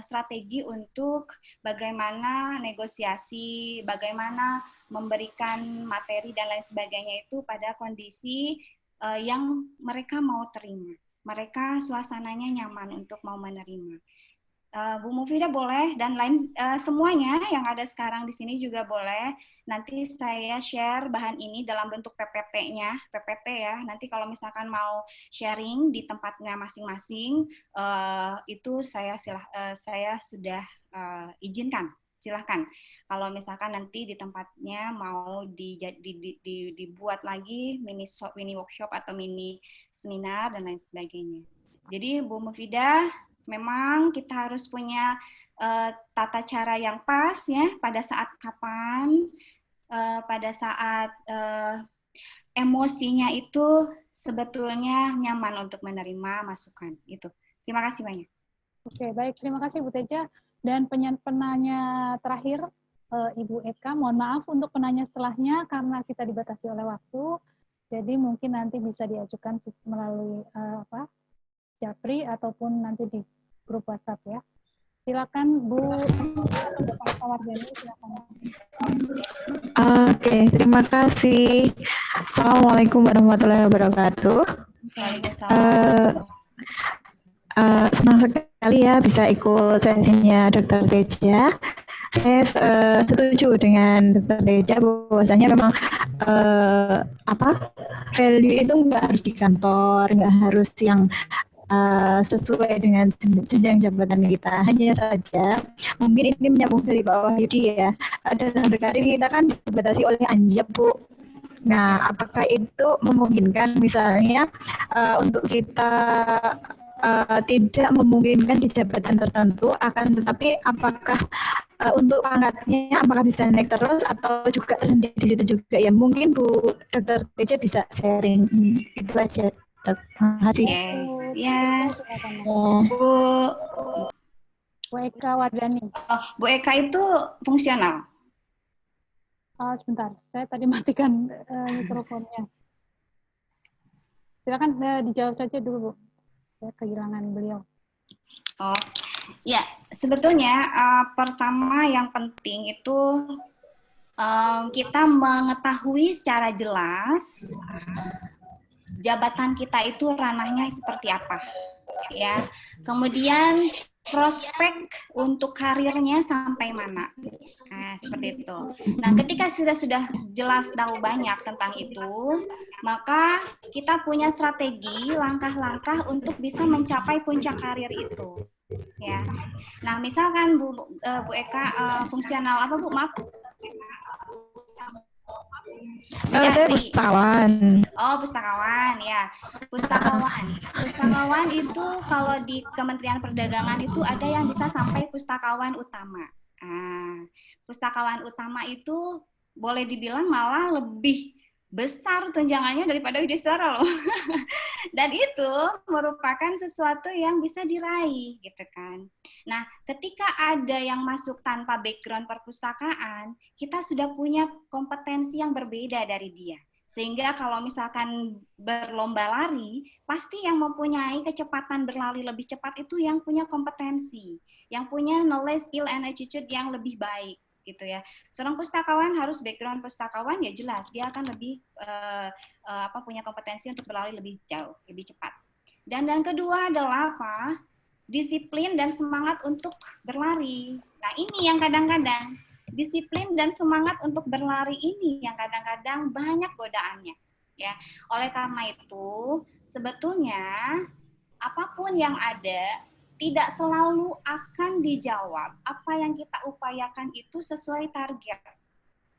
strategi untuk bagaimana negosiasi, bagaimana memberikan materi dan lain sebagainya itu pada kondisi yang mereka mau terima. Mereka suasananya nyaman untuk mau menerima. Bu Mufidah boleh, dan lain semuanya yang ada sekarang di sini juga boleh. Nanti saya share bahan ini dalam bentuk PPT-nya, PPT ya. Nanti kalau misalkan mau sharing di tempatnya masing-masing, itu saya sudah izinkan. Silahkan. Kalau misalkan nanti di tempatnya mau dibuat lagi mini workshop atau mini seminar dan lain sebagainya. Jadi Bu Mufidah, memang kita harus punya tata cara yang pas ya, pada saat kapan, pada saat emosinya itu sebetulnya nyaman untuk menerima masukan itu. Terima kasih banyak. Oke, baik, terima kasih Bu Teja. Dan penanya terakhir Ibu Eka, mohon maaf untuk penanya setelahnya karena kita dibatasi oleh waktu. Jadi mungkin nanti bisa diajukan melalui Japri ataupun nanti di grup WhatsApp ya. Silakan Bu Wardani, silakan. Oke, terima kasih. Assalamualaikum warahmatullahi wabarakatuh. Senang sekali sekali ya bisa ikut sesinya Dr. Teja. Saya setuju dengan Dr. Teja bahwasanya memang value itu nggak harus di kantor, nggak harus yang sesuai dengan jenjang jabatan kita. Hanya saja mungkin ini menyambung dari Pak Wahyudi ya. Dalam berkarir kita kan dibatasi oleh anjab, Bu. Nah, apakah itu memungkinkan misalnya untuk kita tidak memungkinkan di jabatan tertentu, akan tetapi apakah untuk pangkatnya apakah bisa naik terus atau juga terhenti di situ juga ya? Mungkin Bu Dr. Teja bisa sharing itu aja. Terima kasih. Ya, Bu Eka Wardani. Bu Eka itu fungsional. Sebentar, saya tadi matikan mikrofonnya. Silakan dijawab saja dulu, Bu. Saya kehilangan beliau. Oh, ya, sebetulnya pertama yang penting itu kita mengetahui secara jelas jabatan kita itu ranahnya seperti apa, ya. Kemudian prospek untuk karirnya sampai mana, nah, seperti itu. Nah, ketika sudah jelas tahu banyak tentang itu, maka kita punya strategi langkah-langkah untuk bisa mencapai puncak karir itu, ya. Nah, misalkan Bu Eka fungsional apa, Bu? Maaf. Saya pustakawan. Oh, pustakawan ya. Pustakawan itu kalau di Kementerian Perdagangan itu ada yang bisa sampai pustakawan utama. Nah, pustakawan utama itu boleh dibilang malah lebih besar tunjangannya daripada Yudhistira loh. Dan itu merupakan sesuatu yang bisa diraih gitu kan. Nah, ketika ada yang masuk tanpa background perpustakaan, kita sudah punya kompetensi yang berbeda dari dia. Sehingga kalau misalkan berlomba lari, pasti yang mempunyai kecepatan berlari lebih cepat itu yang punya kompetensi, yang punya knowledge, skill, and attitude yang lebih baik gitu ya. Seorang pustakawan harus background pustakawan ya jelas dia akan lebih punya kompetensi untuk berlari lebih jauh, lebih cepat. Dan kedua adalah apa? Disiplin dan semangat untuk berlari. Nah, ini yang kadang-kadang disiplin dan semangat untuk berlari ini yang kadang-kadang banyak godaannya ya. Oleh karena itu, sebetulnya apapun yang ada tidak selalu akan dijawab. Apa yang kita upayakan itu sesuai target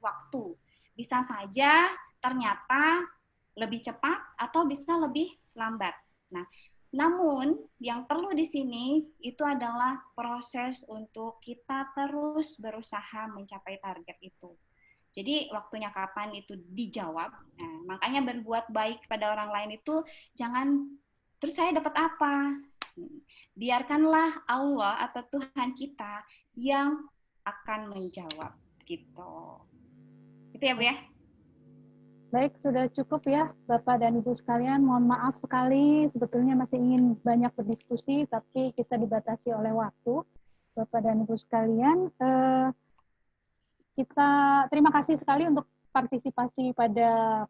waktu. Bisa saja ternyata lebih cepat atau bisa lebih lambat. Nah, namun yang perlu di sini itu adalah proses untuk kita terus berusaha mencapai target itu. Jadi waktunya kapan itu dijawab. Nah, makanya berbuat baik pada orang lain itu jangan terus saya dapat apa? Biarkanlah Allah atau Tuhan kita yang akan menjawab gitu. Gitu ya, Bu ya? Baik, sudah cukup ya Bapak dan Ibu sekalian. Mohon maaf sekali, sebetulnya masih ingin banyak berdiskusi, tapi kita dibatasi oleh waktu. Bapak dan Ibu sekalian, kita terima kasih sekali untuk partisipasi pada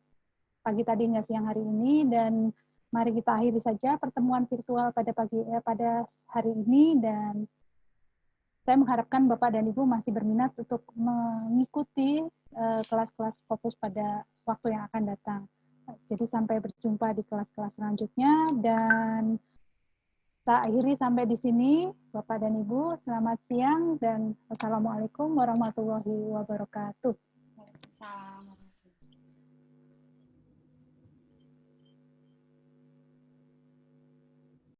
pagi tadi hingga siang hari ini, dan mari kita akhiri saja pertemuan virtual pada hari ini, dan saya mengharapkan Bapak dan Ibu masih berminat untuk mengikuti kelas-kelas fokus pada waktu yang akan datang. Jadi sampai berjumpa di kelas-kelas selanjutnya, dan saya akhiri sampai di sini. Bapak dan Ibu, selamat siang dan wassalamualaikum warahmatullahi wabarakatuh. Salam.